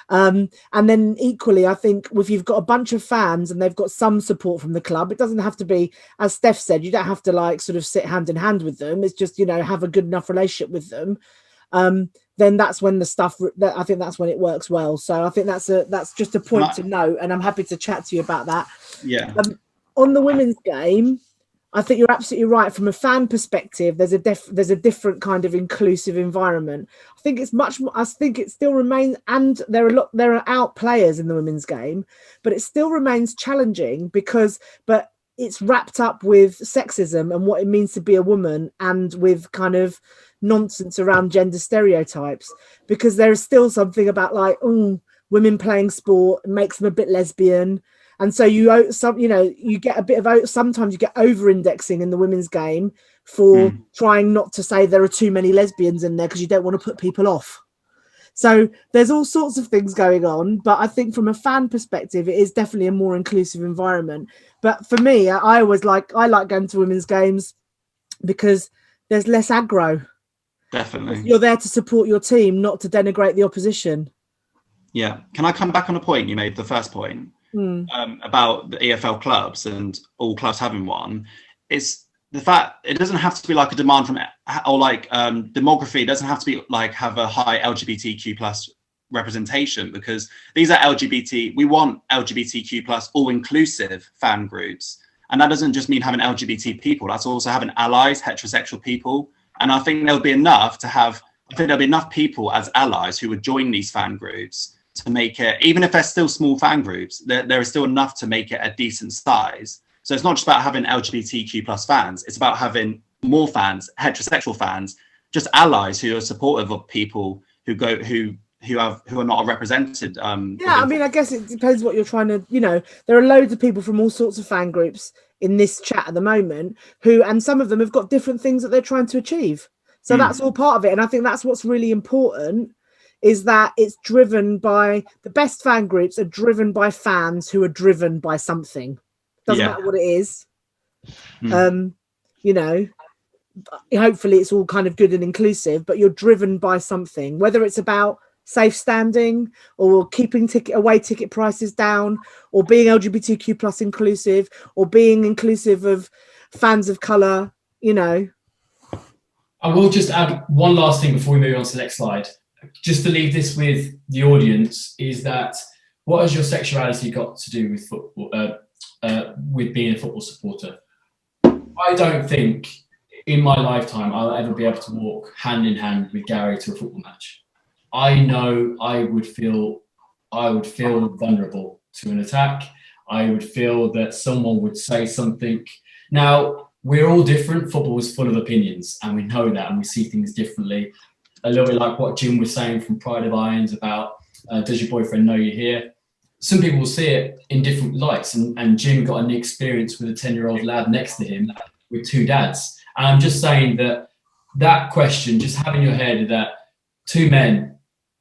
And then equally, I think if you've got a bunch of fans and they've got some support from the club, it doesn't have to be, as Steph said, you don't have to sort of sit hand in hand with them. It's just, have a good enough relationship with them. Then that's when I think that's when it works well. So I think that's just a point to note, and I'm happy to chat to you about that. Yeah. On the women's game, I think you're absolutely right. From a fan perspective, there's a different kind of inclusive environment. I think it's much more. I think it still remains, and there are out players in the women's game, but it still remains challenging but it's wrapped up with sexism and what it means to be a woman, and with kind of nonsense around gender stereotypes, because there is still something about women playing sport makes them a bit lesbian. And so you get a bit of, sometimes you get over indexing in the women's game for trying not to say there are too many lesbians in there because you don't want to put people off. So there's all sorts of things going on. But I think from a fan perspective, it is definitely a more inclusive environment. But for me, I like going to women's games because there's less aggro. Definitely. You're there to support your team, not to denigrate the opposition. Yeah. Can I come back on a point you made, the first point? About the EFL clubs and all clubs having one. It's the fact it doesn't have to be like a demand from, or demography doesn't have to be have a high LGBTQ plus representation, because these are we want LGBTQ plus all inclusive fan groups, and that doesn't just mean having LGBT people, that's also having allies, heterosexual people. And I think there'll be enough people as allies who would join these fan groups to make it, even if they're still small fan groups, there is still enough to make it a decent size. So it's not just about having LGBTQ plus fans, it's about having more fans, heterosexual fans, just allies who are supportive of people who are not represented. I guess it depends what you're trying to, there are loads of people from all sorts of fan groups in this chat at the moment and some of them have got different things that they're trying to achieve. So that's all part of it. And I think that's what's really important, is that it's driven by, the best fan groups are driven by fans who are driven by something. Doesn't matter what it is. Hopefully it's all kind of good and inclusive, but you're driven by something, whether it's about safe standing or keeping away ticket prices down, or being LGBTQ plus inclusive, or being inclusive of fans of colour, I will just add one last thing before we move on to the next slide. Just to leave this with the audience, is that what has your sexuality got to do with football, with being a football supporter? I don't think in my lifetime I'll ever be able to walk hand in hand with Gary to a football match. I know I would feel vulnerable to an attack. I would feel that someone would say something. Now, we're all different. Football is full of opinions, and we know that, and we see things differently. A little bit like what Jim was saying from Pride of Irons about, does your boyfriend know you're here? Some people will see it in different lights, and Jim got an experience with a 10-year-old lad next to him with two dads. And I'm just saying that question, just have in your head that two men,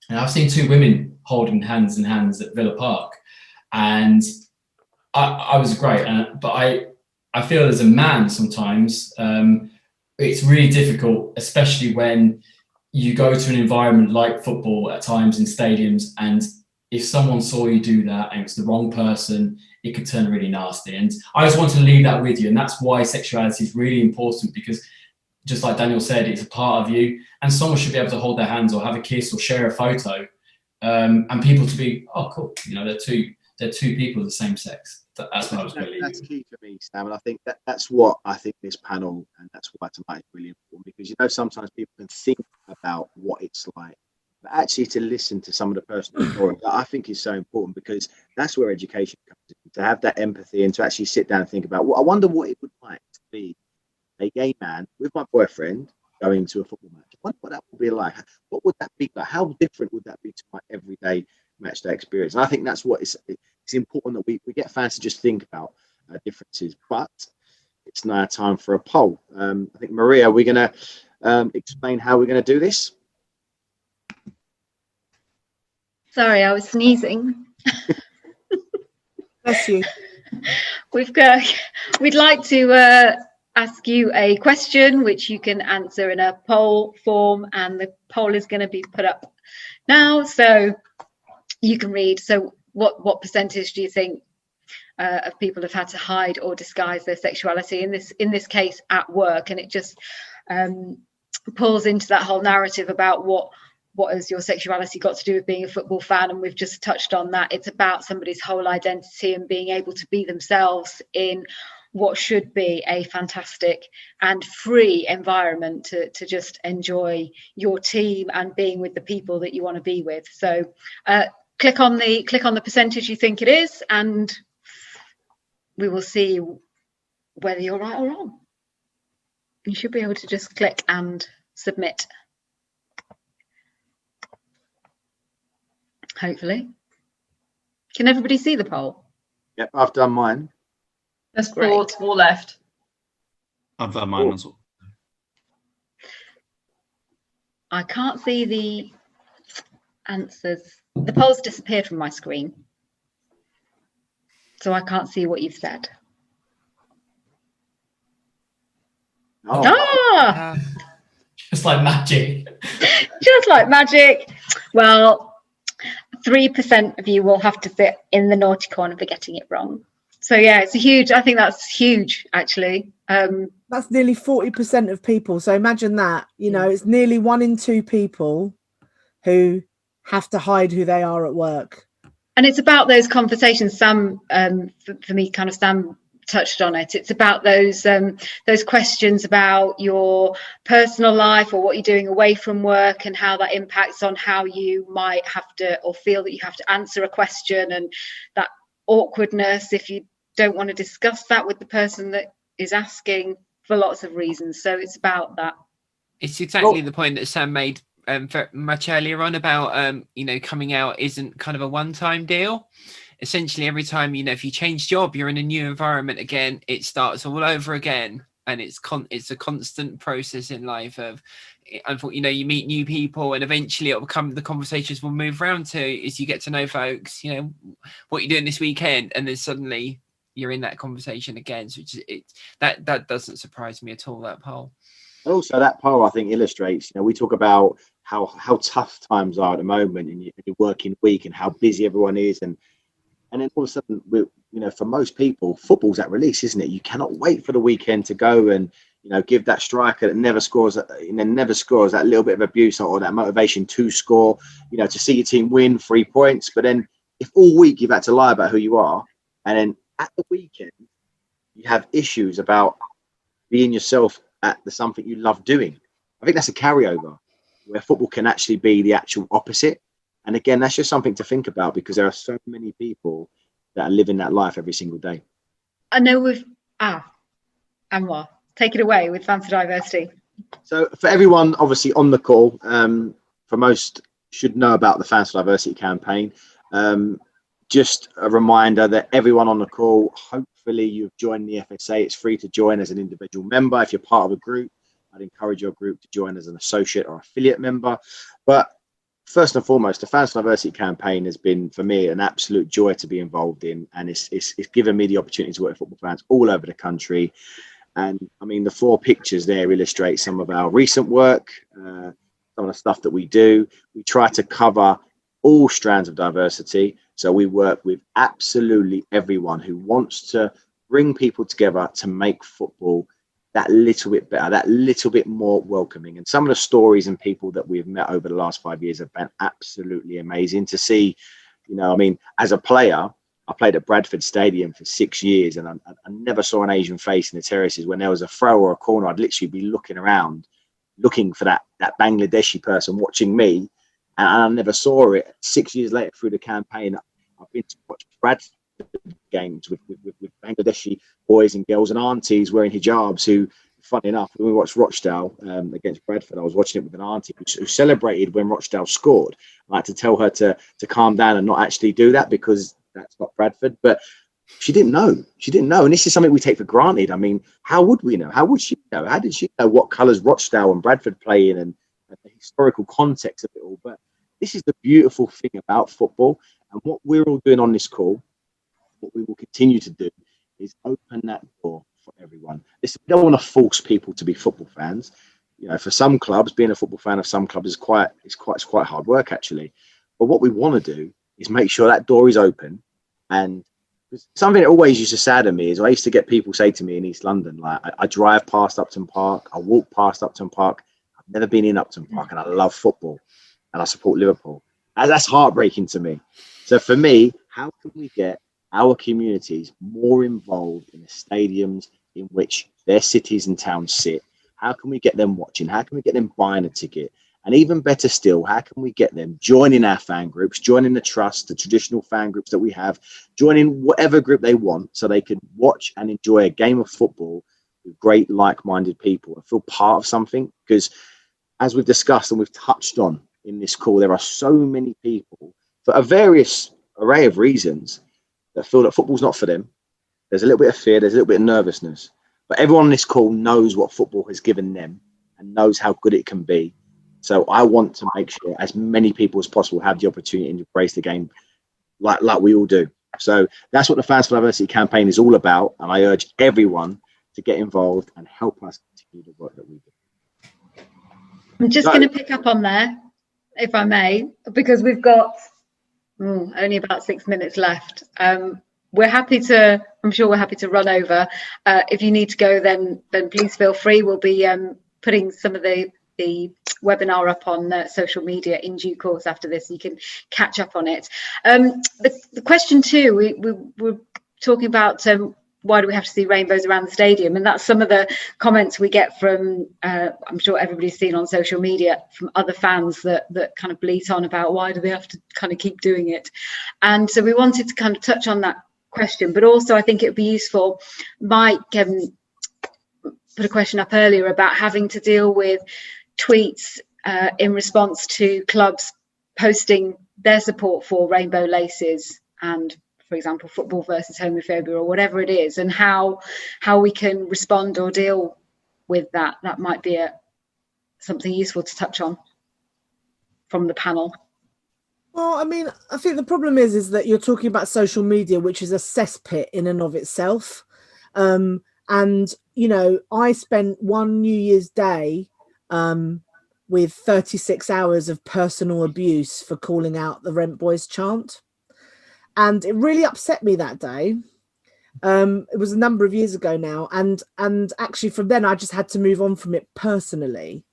and I've seen two women holding hands in hands at Villa Park, and I was great. But I feel as a man sometimes it's really difficult, especially when you go to an environment like football at times in stadiums, and if someone saw you do that and it's the wrong person, it could turn really nasty. And I just want to leave that with you. And that's why sexuality is really important, because just like Daniel said, it's a part of you, and someone should be able to hold their hands or have a kiss or share a photo and people to be, oh, cool, you know, they're two people of the same sex. That's what I was believing. That's key for me, Sam, and I think that's what I think this panel, and that's why tonight is really important, because you know sometimes people can think about what it's like, but actually to listen to some of the personal stories, I think is so important, because that's where education comes in, to have that empathy and to actually sit down and think about, well, I wonder what it would like to be a gay man with my boyfriend going to a football match. I wonder what that would be like. What would that be like? How different would that be to my everyday match day experience? And I think that's what it's important that we get fans to just think about differences. But it's now time for a poll. I think, Maria, we're going to explain how we're going to do this. Sorry, I was sneezing. Bless you. We'd like to ask you a question which you can answer in a poll form, and the poll is going to be put up now, so you can read. So what percentage do you think of people have had to hide or disguise their sexuality in this case at work? And it just pulls into that whole narrative about what has your sexuality got to do with being a football fan, and we've just touched on that. It's about somebody's whole identity and being able to be themselves in what should be a fantastic and free environment to just enjoy your team and being with the people that you want to be with. So click on the percentage you think it is, and we will see whether you're right or wrong. You should be able to just click and submit. Hopefully. Can everybody see the poll? Yep, I've done mine. There's four left. I've done mine as well. I can't see the answers. The poll's disappeared from my screen, so I can't see what you've said. Oh. Just like magic. Just like magic. Well, 3% of you will have to sit in the naughty corner for getting it wrong. So yeah, it's a huge. I think that's huge, actually. That's nearly 40% of people. So imagine that. You know, it's nearly 1 in 2 people who have to hide who they are at work. And it's about those conversations. Sam, for me, kind of Sam touched on it. It's about those questions about your personal life or what you're doing away from work, and how that impacts on how you might have to, or feel that you have to answer a question, and that awkwardness if you don't want to discuss that with the person that is asking for lots of reasons. So it's about that. It's exactly the point that Sam made much earlier on about you know, coming out isn't kind of a one-time deal. Essentially every time, you know, if you change job, you're in a new environment again, it starts all over again. And it's a constant process in life of, you know, you meet new people, and eventually it'll become, the conversations will move around to, is you get to know folks, you know, what you're doing this weekend, and then suddenly you're in that conversation again. So that doesn't surprise me at all, that poll. Also, that poll, I think, illustrates, you know, we talk about how tough times are at the moment in your working week, and how busy everyone is, and then all of a sudden, you know, for most people, football's at release, isn't it? You cannot wait for the weekend to go and, you know, give that striker that never scores that little bit of abuse or that motivation to score, you know, to see your team win 3 points. But then if all week you've had to lie about who you are, and then at the weekend you have issues about being yourself at something you love doing, I think that's a carryover where football can actually be the actual opposite. And again, that's just something to think about, because there are so many people that are living that life every single day. I know we've Anwar, take it away with Fans for Diversity. So for everyone obviously on the call, for most should know about the Fans for Diversity campaign. Just a reminder that everyone on the call, hopefully you've joined the FSA. It's free to join as an individual member. If you're part of a group, I'd encourage your group to join as an associate or affiliate member. But first and foremost, the Fans for Diversity campaign has been, for me, an absolute joy to be involved in, and it's given me the opportunity to work with football fans all over the country. And I mean, the 4 pictures there illustrate some of our recent work, some of the stuff that we do. We try to cover all strands of diversity. So we work with absolutely everyone who wants to bring people together to make football that little bit better, that little bit more welcoming. And some of the stories and people that we've met over the last 5 years have been absolutely amazing to see. You know, I mean, as a player, I played at Bradford Stadium for 6 years, and I never saw an Asian face in the terraces. When there was a throw or a corner, I'd literally be looking around, looking for that Bangladeshi person watching me, and I never saw it. 6 years later, through the campaign, I've been to watch Bradford games with Bangladeshi boys and girls and aunties wearing hijabs who, funny enough, when we watched Rochdale against Bradford, I was watching it with an auntie who celebrated when Rochdale scored. I had to tell her to calm down and not actually do that because that's not Bradford. But she didn't know. And this is something we take for granted. I mean, how would we know? How would she know? How did she know what colours Rochdale and Bradford play in and the historical context of it all? But this is the beautiful thing about football. And what we're all doing on this call, what we will continue to do, is open that door for everyone. We don't want to force people to be football fans. You know, for some clubs, being a football fan of some clubs is quite hard work actually. But what we want to do is make sure that door is open. And something that always used to sadden me is I used to get people say to me in East London, like, I drive past Upton Park, I walk past Upton Park, I've never been in Upton Park, and I love football and I support Liverpool. And that's heartbreaking to me. So for me, how can we get our communities more involved in the stadiums in which their cities and towns sit? How can we get them watching? How can we get them buying a ticket? And even better still, how can we get them joining our fan groups, joining the trust, the traditional fan groups that we have, joining whatever group they want so they can watch and enjoy a game of football with great like-minded people and feel part of something? Because as we've discussed and we've touched on in this call, there are so many people for a various array of reasons that feel that football's not for them. There's a little bit of fear, there's a little bit of nervousness, but everyone on this call knows what football has given them and knows how good it can be. So I want to make sure as many people as possible have the opportunity to embrace the game like we all do. So that's what the Fans for Diversity campaign is all about. And I urge everyone to get involved and help us continue the work that we do. I'm just going to pick up on there, if I may, because we've got only about 6 minutes left. We're happy to, I'm sure we're happy to run over. If you need to go, then please feel free. We'll be putting some of the webinar up on social media in due course after this, so you can catch up on it. The question too, we were talking about why do we have to see rainbows around the stadium, and that's some of the comments we get from I'm sure everybody's seen on social media from other fans that kind of bleat on about why do they have to kind of keep doing it. And so we wanted to kind of touch on that question, but also I think it would be useful. Mike put a question up earlier about having to deal with tweets in response to clubs posting their support for rainbow laces and, for example, football versus homophobia or whatever it is, and how we can respond or deal with that. That might be something useful to touch on from the panel. Well, I mean, I think the problem is that you're talking about social media, which is a cesspit in and of itself. And, you know, I spent one New Year's Day with 36 hours of personal abuse for calling out the Rent Boys chant. And it really upset me that day. It was a number of years ago now. And actually from then I just had to move on from it personally.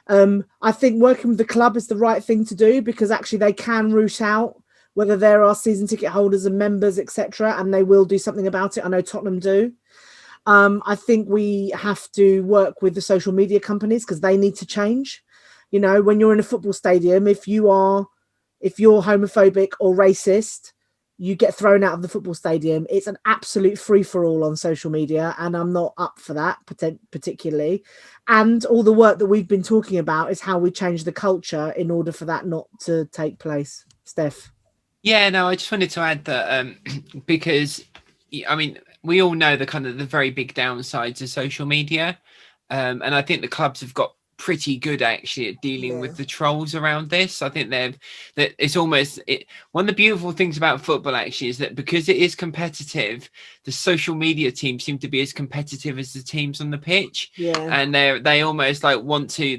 I think working with the club is the right thing to do, because actually they can root out whether there are season ticket holders and members, etc., and they will do something about it. I know Tottenham do. I think we have to work with the social media companies because they need to change. You know, when you're in a football stadium, if you're homophobic or racist, you get thrown out of the football stadium. It's an absolute free-for-all on social media, and I'm not up for that particularly. And all the work that we've been talking about is how we change the culture in order for that not to take place. Steph? Yeah, no, I just wanted to add that because, I mean, we all know the kind of the very big downsides of social media. And I think the clubs have got pretty good actually at dealing Yeah. with the trolls around this. I think that it's almost one of the beautiful things about football actually is that because it is competitive, the social media teams seem to be as competitive as the teams on the pitch. Yeah. And they almost like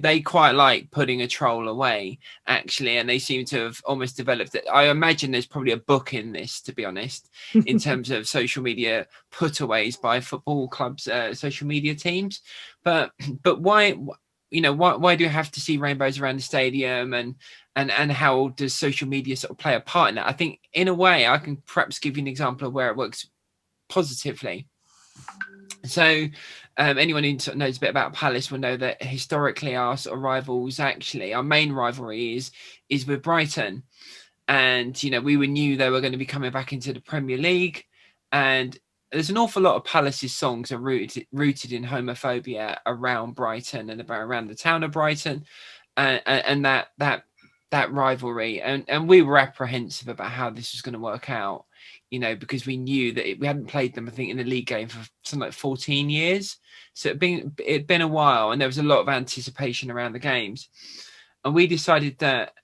they quite like putting a troll away actually, and they seem to have almost developed it. I imagine there's probably a book in this, to be honest, in terms of social media putaways by football clubs, social media teams. But why? Why do you have to see rainbows around the stadium, and how does social media sort of play a part in that? I think in a way I can perhaps give you an example of where it works positively. So anyone who sort of knows a bit about Palace will know that historically our sort of rivals, actually our main rivalry is with Brighton, and we knew they were going to be coming back into the Premier League, and there's an awful lot of Palace's songs are rooted in homophobia around Brighton and around the town of Brighton, and that rivalry, and we were apprehensive about how this was going to work out, because we knew that we hadn't played them, I think, in the league game for something like 14 years, so it'd been a while, and there was a lot of anticipation around the games, and we decided that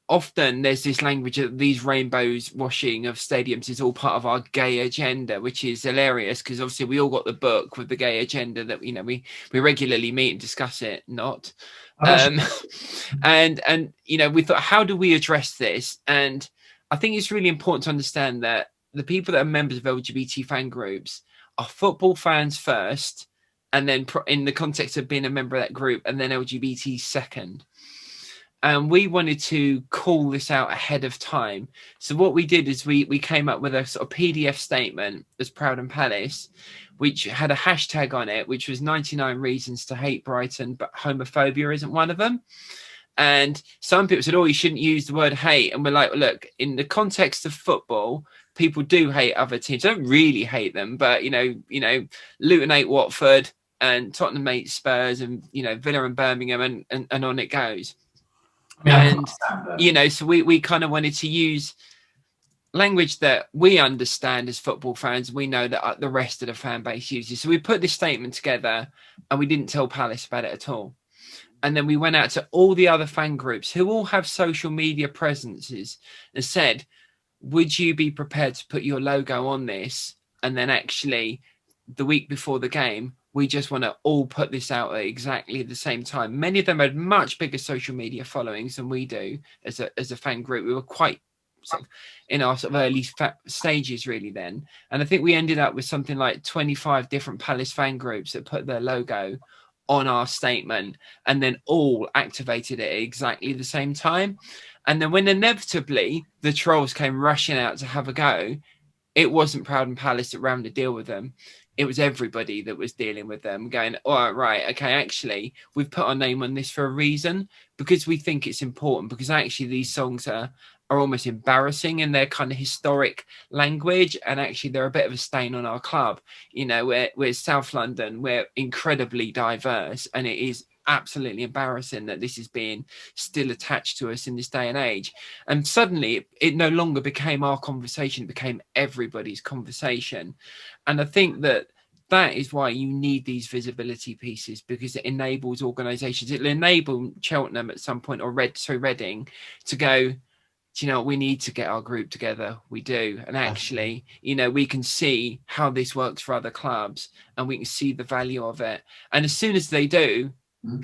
often there's this language of these rainbows washing of stadiums is all part of our gay agenda, which is hilarious because obviously we all got the book with the gay agenda that we regularly meet and discuss it. And we thought, how do we address this? And I think it's really important to understand that the people that are members of LGBT fan groups are football fans first, and then in the context of being a member of that group, and then LGBT second. And we wanted to call this out ahead of time. So what we did is we came up with a sort of PDF statement as Proud and Palace, which had a hashtag on it, which was 99 reasons to hate Brighton, but homophobia isn't one of them. And some people said, you shouldn't use the word hate. And we're like, look, in the context of football, people do hate other teams. They don't really hate them, but, Luton hate Watford, and Tottenham hate Spurs, and, Villa and Birmingham, and on it goes. And so we kind of wanted to use language that we understand as football fans. We know that the rest of the fan base uses. So we put this statement together, and we didn't tell Palace about it at all. And then we went out to all the other fan groups who all have social media presences and said, would you be prepared to put your logo on this? And then actually the week before the game, we just want to all put this out at exactly the same time. Many of them had much bigger social media followings than we do as a fan group. We were quite sort of in our sort of early stages really then. And I think we ended up with something like 25 different Palace fan groups that put their logo on our statement, and then all activated it at exactly the same time. And then when inevitably the trolls came rushing out to have a go, it wasn't Proud and Palace that ran to deal with them. It was everybody that was dealing with them, going, all right, okay, actually, we've put our name on this for a reason, because we think it's important, because actually these songs are almost embarrassing in their kind of historic language, and actually they're a bit of a stain on our club. We're South London, we're incredibly diverse, and it is absolutely embarrassing that this is being still attached to us in this day and age. And suddenly it no longer became our conversation, it became everybody's conversation. And I think that is why you need these visibility pieces, because it enables organizations. It'll enable Cheltenham at some point, or Reading, to go, we need to get our group together. We do. And actually, we can see how this works for other clubs, and we can see the value of it. And as soon as they do,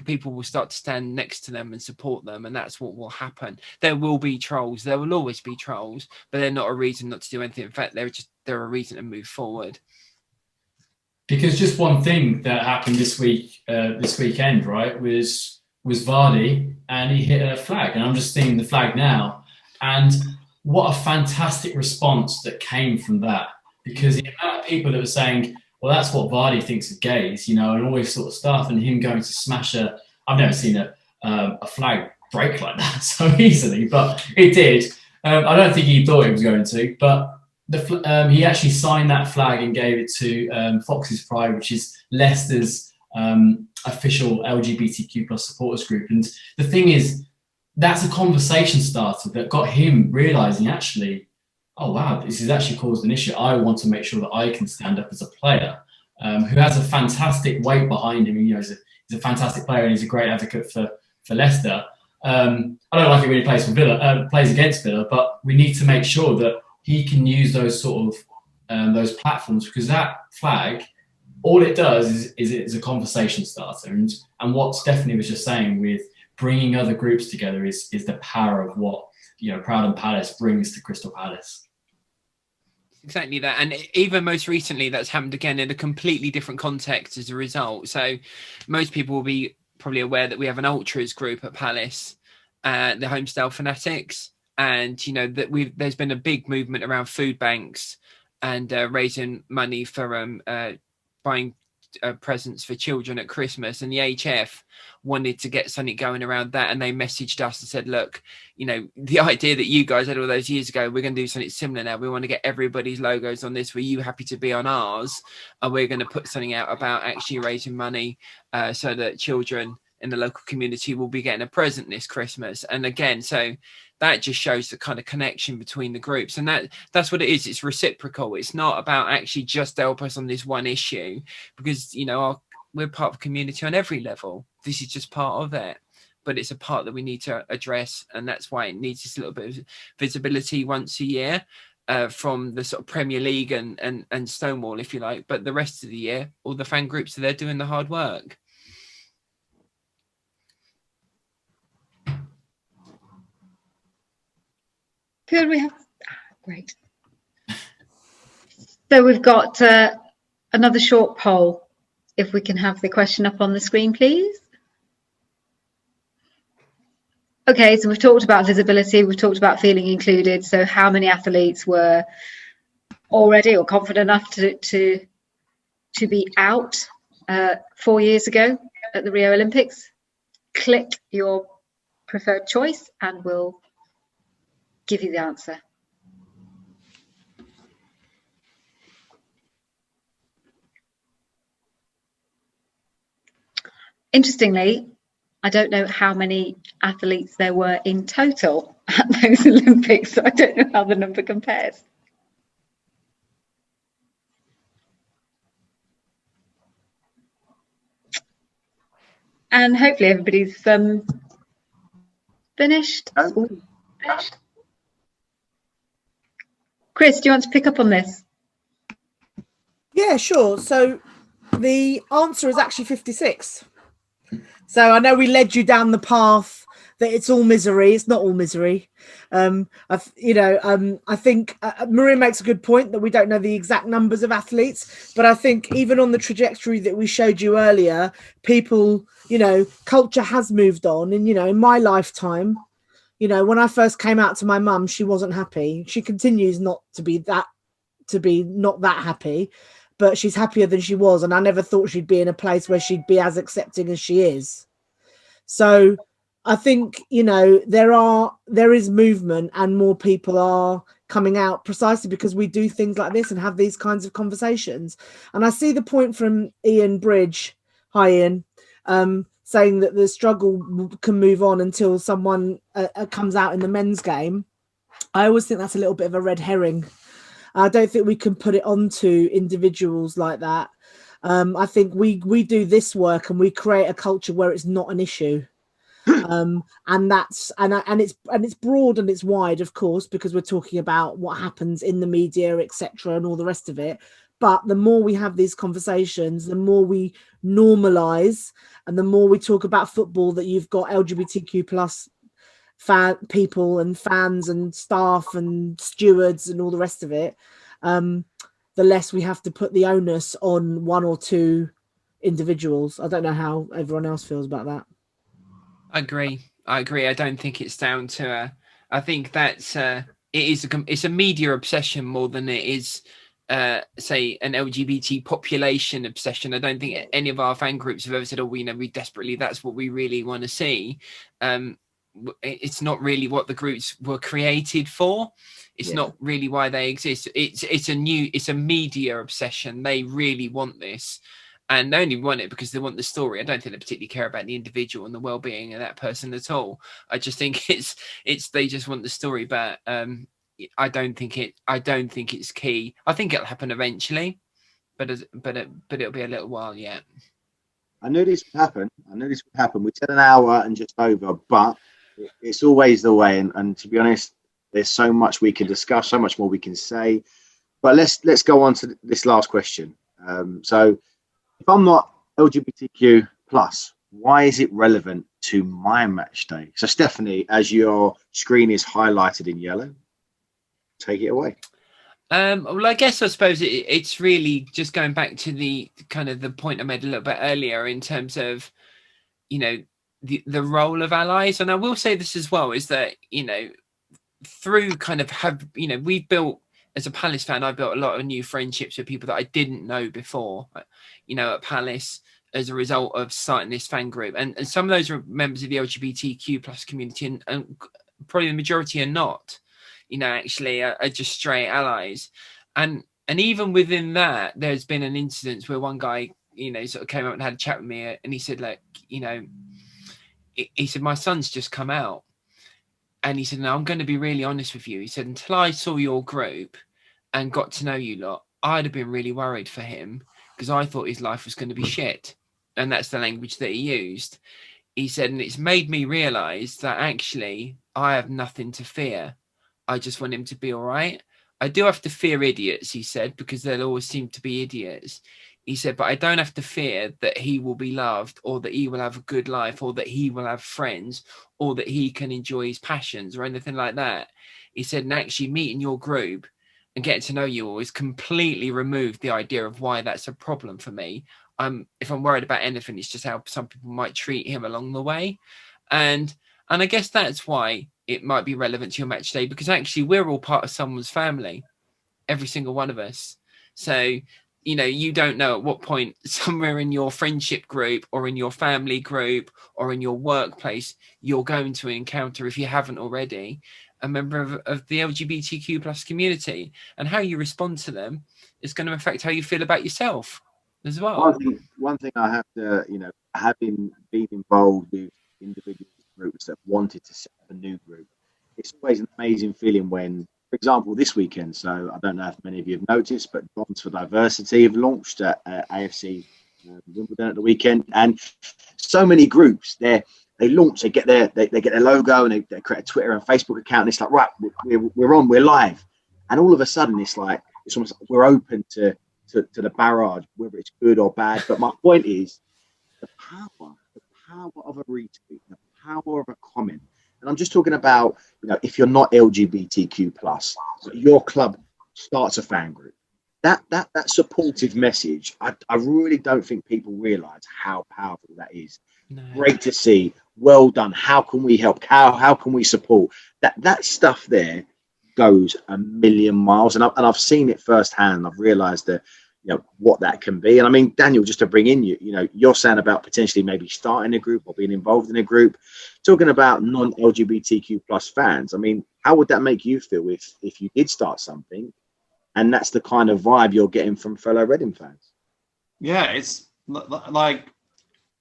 people will start to stand next to them and support them, and that's what will happen. There will be trolls, there will always be trolls, but they're not a reason not to do anything. In fact, they're a reason to move forward. Because just one thing that happened this weekend, right, was Vardy, and he hit a flag, and I'm just seeing the flag now, and what a fantastic response that came from that, because the amount of people that were saying, well, that's what Vardy thinks of gays, and all this sort of stuff, and him going to smash I've never seen a flag break like that so easily, but it did. I don't think he thought it was going to, but he actually signed that flag and gave it to Fox's Pride, which is Leicester's official LGBTQ plus supporters group. And the thing is, that's a conversation starter that got him realising, actually, oh wow, this has actually caused an issue. I want to make sure that I can stand up as a player who has a fantastic weight behind him. He's he's a fantastic player and he's a great advocate for Leicester. I don't like it when he plays for Villa, plays against Villa, but we need to make sure that he can use those sort of those platforms, because that flag, all it does is it's a conversation starter. And what Stephanie was just saying with bringing other groups together is the power of what, you know, Proud Palace brings to Crystal Palace. Exactly that. And even most recently, that's happened again in a completely different context as a result. So most people will be probably aware that we have an ultras group at Palace, the Homestyle Fanatics. And, you know, that there's been a big movement around food banks and raising money for buying presents for children at Christmas. And the HF wanted to get something going around that, and they messaged us and said, look, you know, the idea that you guys had all those years ago, we're going to do something similar now. We want to get everybody's logos on this. Were you happy to be on ours? And we're going to put something out about actually raising money so that children in the local community will be getting a present this Christmas. And again, so that just shows the kind of connection between the groups. And that's what it is. It's reciprocal. It's not about actually just help us on this one issue, because, you know, we're part of a community on every level. This is just part of it, but it's a part that we need to address. And that's why it needs this little bit of visibility once a year from the sort of Premier League and Stonewall, if you like. But the rest of the year, all the fan groups are there doing the hard work. Could we have, great. So we've got another short poll. If we can have the question up on the screen, please. Okay, so we've talked about visibility, we've talked about feeling included. So how many athletes were already or confident enough to be out 4 years ago at the Rio Olympics? Click your preferred choice and we'll give you the answer. Interestingly, I don't know how many athletes there were in total at those Olympics, so I don't know how the number compares. And hopefully everybody's finished. Finished. Chris, do you want to pick up on this? Yeah, sure. So the answer is actually 56. So I know we led you down the path that it's all misery. It's not all misery. I think Maria makes a good point that we don't know the exact numbers of athletes, but I think even on the trajectory that we showed you earlier, people, you know, culture has moved on. And, you know, in my lifetime, you know, when I first came out to my mum, she wasn't happy. She continues not to be that happy, but she's happier than she was. And I never thought she'd be in a place where she'd be as accepting as she is. So I think, you know, there is movement and more people are coming out precisely because we do things like this and have these kinds of conversations. And I see the point from Ian Bridge, hi Ian, saying that the struggle can move on until someone comes out in the men's game. I always think that's a little bit of a red herring. I don't think we can put it onto individuals like that. I think we do this work and we create a culture where it's not an issue. And it's broad and it's wide, of course, because we're talking about what happens in the media, etc., and all the rest of it. But the more we have these conversations, the more we normalize, and the more we talk about football, that you've got LGBTQ plus people and fans and staff and stewards and all the rest of it, the less we have to put the onus on one or two individuals. I don't know how everyone else feels about that. I agree. I don't think it's down to I think that's it's a media obsession more than it is say an LGBT population obsession. I don't think any of our fan groups have ever said, oh, we desperately, that's what we really want to see. It's not really what the groups were created for. It's not really why they exist. It's a media obsession. They really want this, and they only want it because they want the story. I don't think they particularly care about the individual and the well-being of that person at all. I just think it's they just want the story. But I don't think it's key. I think it'll happen eventually, but it'll be a little while yet. I knew this would happen. I knew this would happen. We said an hour and just over, but it's always the way. And to be honest, there's so much we can discuss, so much more we can say. But let's go on to this last question. So if I'm not LGBTQ plus, why is it relevant to my match day? So Stephanie, as your screen is highlighted in yellow, take it away. Well, I guess I suppose it's really just going back to the kind of the point I made a little bit earlier in terms of, you know, the role of allies. And I will say this as well, is that, you know, through kind of we've built, as a Palace fan, I built a lot of new friendships with people that I didn't know before, you know, at Palace as a result of starting this fan group. And some of those are members of the LGBTQ plus community, and probably the majority are not. You know, actually are just straight allies. And even within that, there's been an incident where one guy, you know, sort of came up and had a chat with me, and he said, like, you know, he said, my son's just come out. And he said, no, I'm going to be really honest with you. He said, until I saw your group and got to know you lot, I'd have been really worried for him because I thought his life was going to be shit. And that's the language that he used. He said, and it's made me realize that actually I have nothing to fear. I just want him to be all right. I do have to fear idiots, he said, because there'll always seem to be idiots. He said, but I don't have to fear that he will be loved, or that he will have a good life, or that he will have friends, or that he can enjoy his passions or anything like that. He said, and actually meeting your group and getting to know you all is completely removed the idea of why that's a problem for me. If I'm worried about anything, it's just how some people might treat him along the way. And I guess that's why it might be relevant to your match day, because actually we're all part of someone's family, every single one of us. So, you know, you don't know at what point somewhere in your friendship group or in your family group or in your workplace, you're going to encounter, if you haven't already, a member of the LGBTQ plus community, and how you respond to them is going to affect how you feel about yourself as well. One thing I have to, you know, having been involved with individual groups that wanted to set up a new group, it's always an amazing feeling when, for example, this weekend, so I don't know if many of you have noticed, but Bonds for Diversity have launched at AFC Wimbledon at the weekend, and so many groups they launch, they get their logo, and they create a Twitter and Facebook account, and it's like, right, we're live, and all of a sudden it's like it's almost like we're open to the barrage, whether it's good or bad. But my point is the power of a retweet, the power of a comment. And I'm just talking about, you know, if you're not LGBTQ plus, your club starts a fan group. That supportive message, I really don't think people realise how powerful that is. No. Great to see. Well done. How can we help? How can we support? That stuff there goes a million miles. And I've seen it firsthand. I've realised that, you know, what that can be. And I mean, Daniel, just to bring in you know, you're saying about potentially maybe starting a group or being involved in a group, talking about non-LGBTQ plus fans. I mean, how would that make you feel if you did start something and that's the kind of vibe you're getting from fellow Reading fans? Yeah, it's like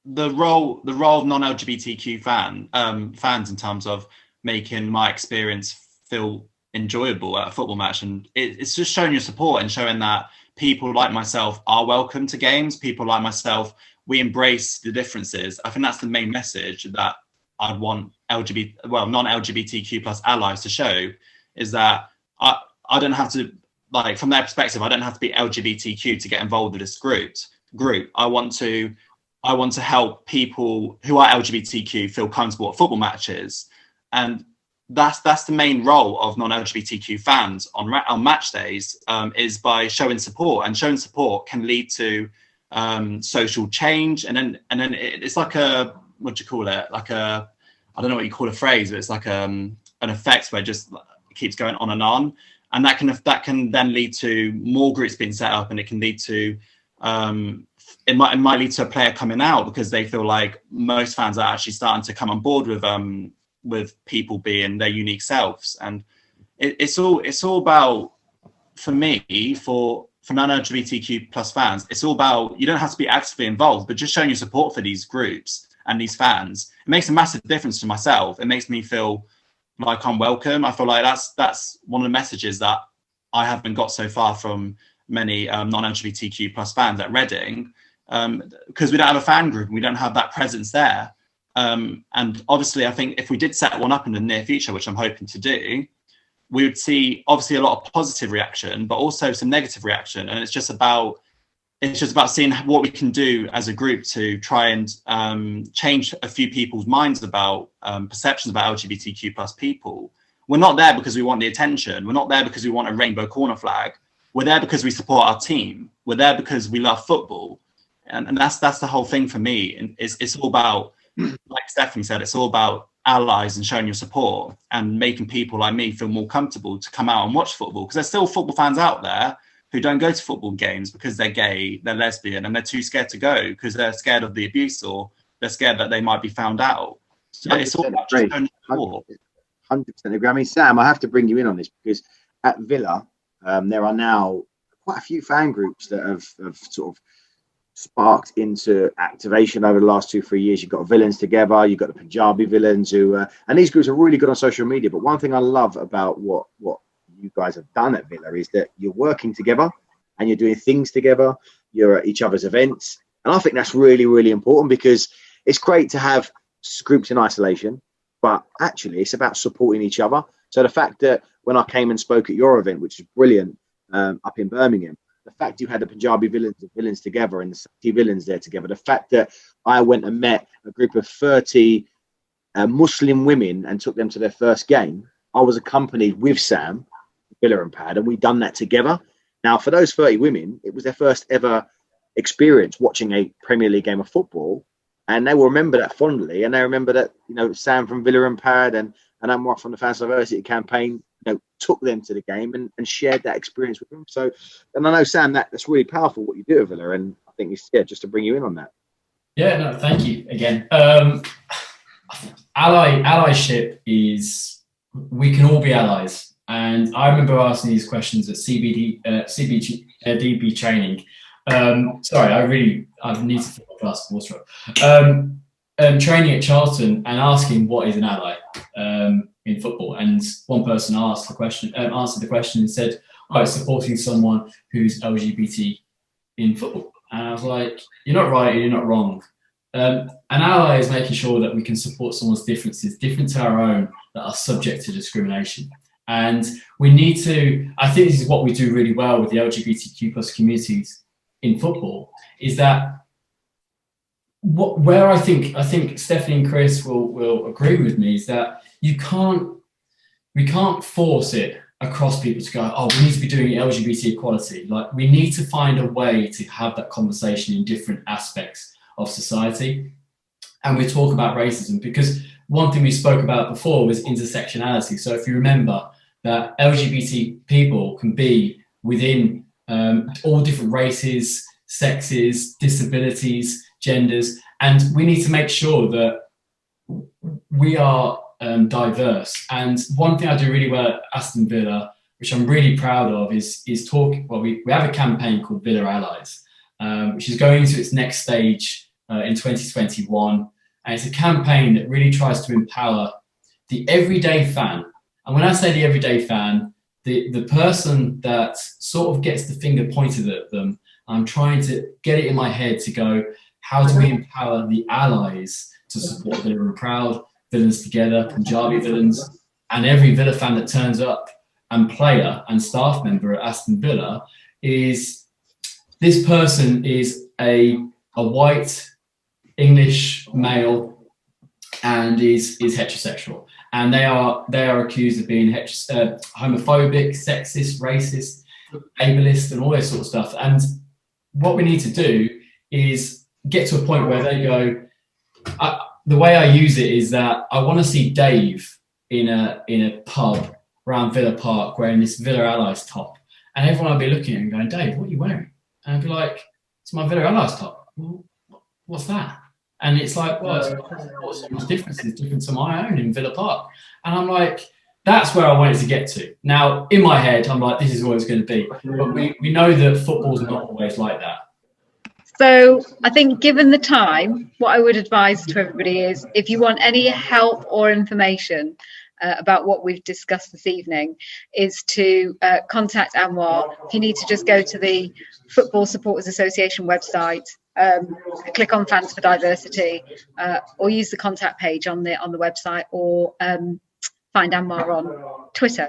the role of non-LGBTQ fans in terms of making my experience feel enjoyable at a football match, and it's just showing your support and showing that people like myself are welcome to games. People like myself, we embrace the differences. I think that's the main message that I'd want non-LGBTQ plus allies to show, is that I don't have to, like, from their perspective, I don't have to be LGBTQ to get involved with this group. I want to help people who are LGBTQ feel comfortable at football matches, and that's the main role of non-LGBTQ fans on match days, is by showing support, and showing support can lead to social change, and then it's like a, what do you call it, like a, I don't know what you call a phrase, but it's like an effect where it just keeps going on, and that can then lead to more groups being set up, and it can lead to it might lead to a player coming out because they feel like most fans are actually starting to come on board with people being their unique selves. And it's all about, for me, for non-LGBTQ plus fans, it's all about, you don't have to be actively involved, but just showing your support for these groups and these fans, it makes a massive difference to myself. It makes me feel like I'm welcome. I feel like that's one of the messages that I haven't got so far from many non-LGBTQ plus fans at Reading. because we don't have a fan group and we don't have that presence there. And obviously, I think if we did set one up in the near future, which I'm hoping to do, we would see obviously a lot of positive reaction, but also some negative reaction. And it's just about seeing what we can do as a group to try and change a few people's minds about perceptions about LGBTQ plus people. We're not there because we want the attention. We're not there because we want a rainbow corner flag. We're there because we support our team. We're there because we love football. And that's the whole thing for me. And it's all about, like Stephanie said, it's all about allies and showing your support and making people like me feel more comfortable to come out and watch football, because there's still football fans out there who don't go to football games because they're gay, they're lesbian, and they're too scared to go because they're scared of the abuse or they're scared that they might be found out. So it's all about just showing support. 100% agree. I mean, Sam, I have to bring you in on this because at Villa, there are now quite a few fan groups that have sort of sparked into activation over the last 2-3 years. You've got Villains Together, you've got the Punjabi Villains who, and these groups are really good on social media. But one thing I love about what you guys have done at Villa is that you're working together and you're doing things together. You're at each other's events. And I think that's really, really important, because it's great to have groups in isolation, but actually it's about supporting each other. So the fact that when I came and spoke at your event, which is brilliant, up in Birmingham, the fact you had the Punjabi Villains Together and the Sati Villains there together, the fact that I went and met a group of 30 Muslim women and took them to their first game. I was accompanied with Sam, Villa and Pad, and we'd done that together. Now, for those 30 women, it was their first ever experience watching a Premier League game of football, and they will remember that fondly. And they remember that, you know, Sam from Villa and Pad and Anwar from the Fans Diversity campaign, you know, took them to the game and shared that experience with them. So, and I know, Sam, that's really powerful what you do at Villa, and I think it's, yeah, just to bring you in on that. Yeah, no, thank you again. Allyship is, we can all be allies. And I remember asking these questions at CBDB training. Sorry, I need to fill my glass of water up. Training at Charlton and asking what is an ally in football. And one person answered the question and said, "Oh, it's supporting someone who's LGBT in football." And I was like, "You're not right, and you're not wrong. An ally is making sure that we can support someone's differences, different to our own, that are subject to discrimination." And we need to, I think this is what we do really well with the LGBTQ plus communities in football, is that where I think Stephanie and Chris will agree with me, is that we can't force it across people to go, "Oh, we need to be doing LGBT equality." Like, we need to find a way to have that conversation in different aspects of society. And we talk about racism, because one thing we spoke about before was intersectionality. So if you remember that LGBT people can be within all different races, sexes, disabilities, genders, and we need to make sure that we are diverse. And one thing I do really well at Aston Villa, which I'm really proud of, is talking. Well, we have a campaign called Villa Allies, which is going into its next stage in 2021. And it's a campaign that really tries to empower the everyday fan. And when I say the everyday fan, the person that sort of gets the finger pointed at them, I'm trying to get it in my head to go, how do we empower the allies to support Villa and Proud, Villains Together, Punjabi Villains, and every Villa fan that turns up and player and staff member at Aston Villa? Is this person is a white English male and is heterosexual, and they are accused of being homophobic, sexist, racist, ableist, and all this sort of stuff. And what we need to do is get to a point where they go, the way I use it is that I want to see Dave in a pub around Villa Park wearing this Villa Allies top, and everyone will be looking at him going, "Dave, what are you wearing?" And I'd be like, "It's my Villa Allies top." "Well, what's that?" And it's like, "Well, it's different to my own in Villa Park." And I'm like, that's where I wanted to get to. Now, in my head, I'm like, this is what it's going to be. But we know that football's not always like that. So I think, given the time, what I would advise to everybody is, if you want any help or information about what we've discussed this evening, is to contact Anwar. If you need to just go to the Football Supporters Association website click on Fans for Diversity, or use the contact page on the website, or find Anwar on Twitter.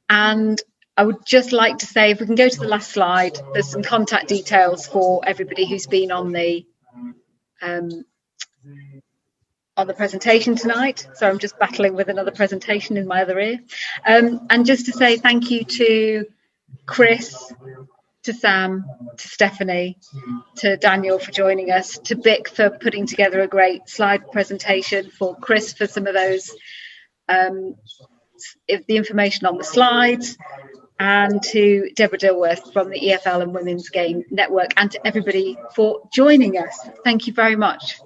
And I would just like to say, if we can go to the last slide, there's some contact details for everybody who's been on the presentation tonight. So I'm just battling with another presentation in my other ear. And just to say thank you to Chris, to Sam, to Stephanie, to Daniel for joining us, to Bic for putting together a great slide presentation, for Chris for some of those the information on the slides, and to Deborah Dilworth from the EFL and Women's Game Network, and to everybody for joining us. Thank you very much.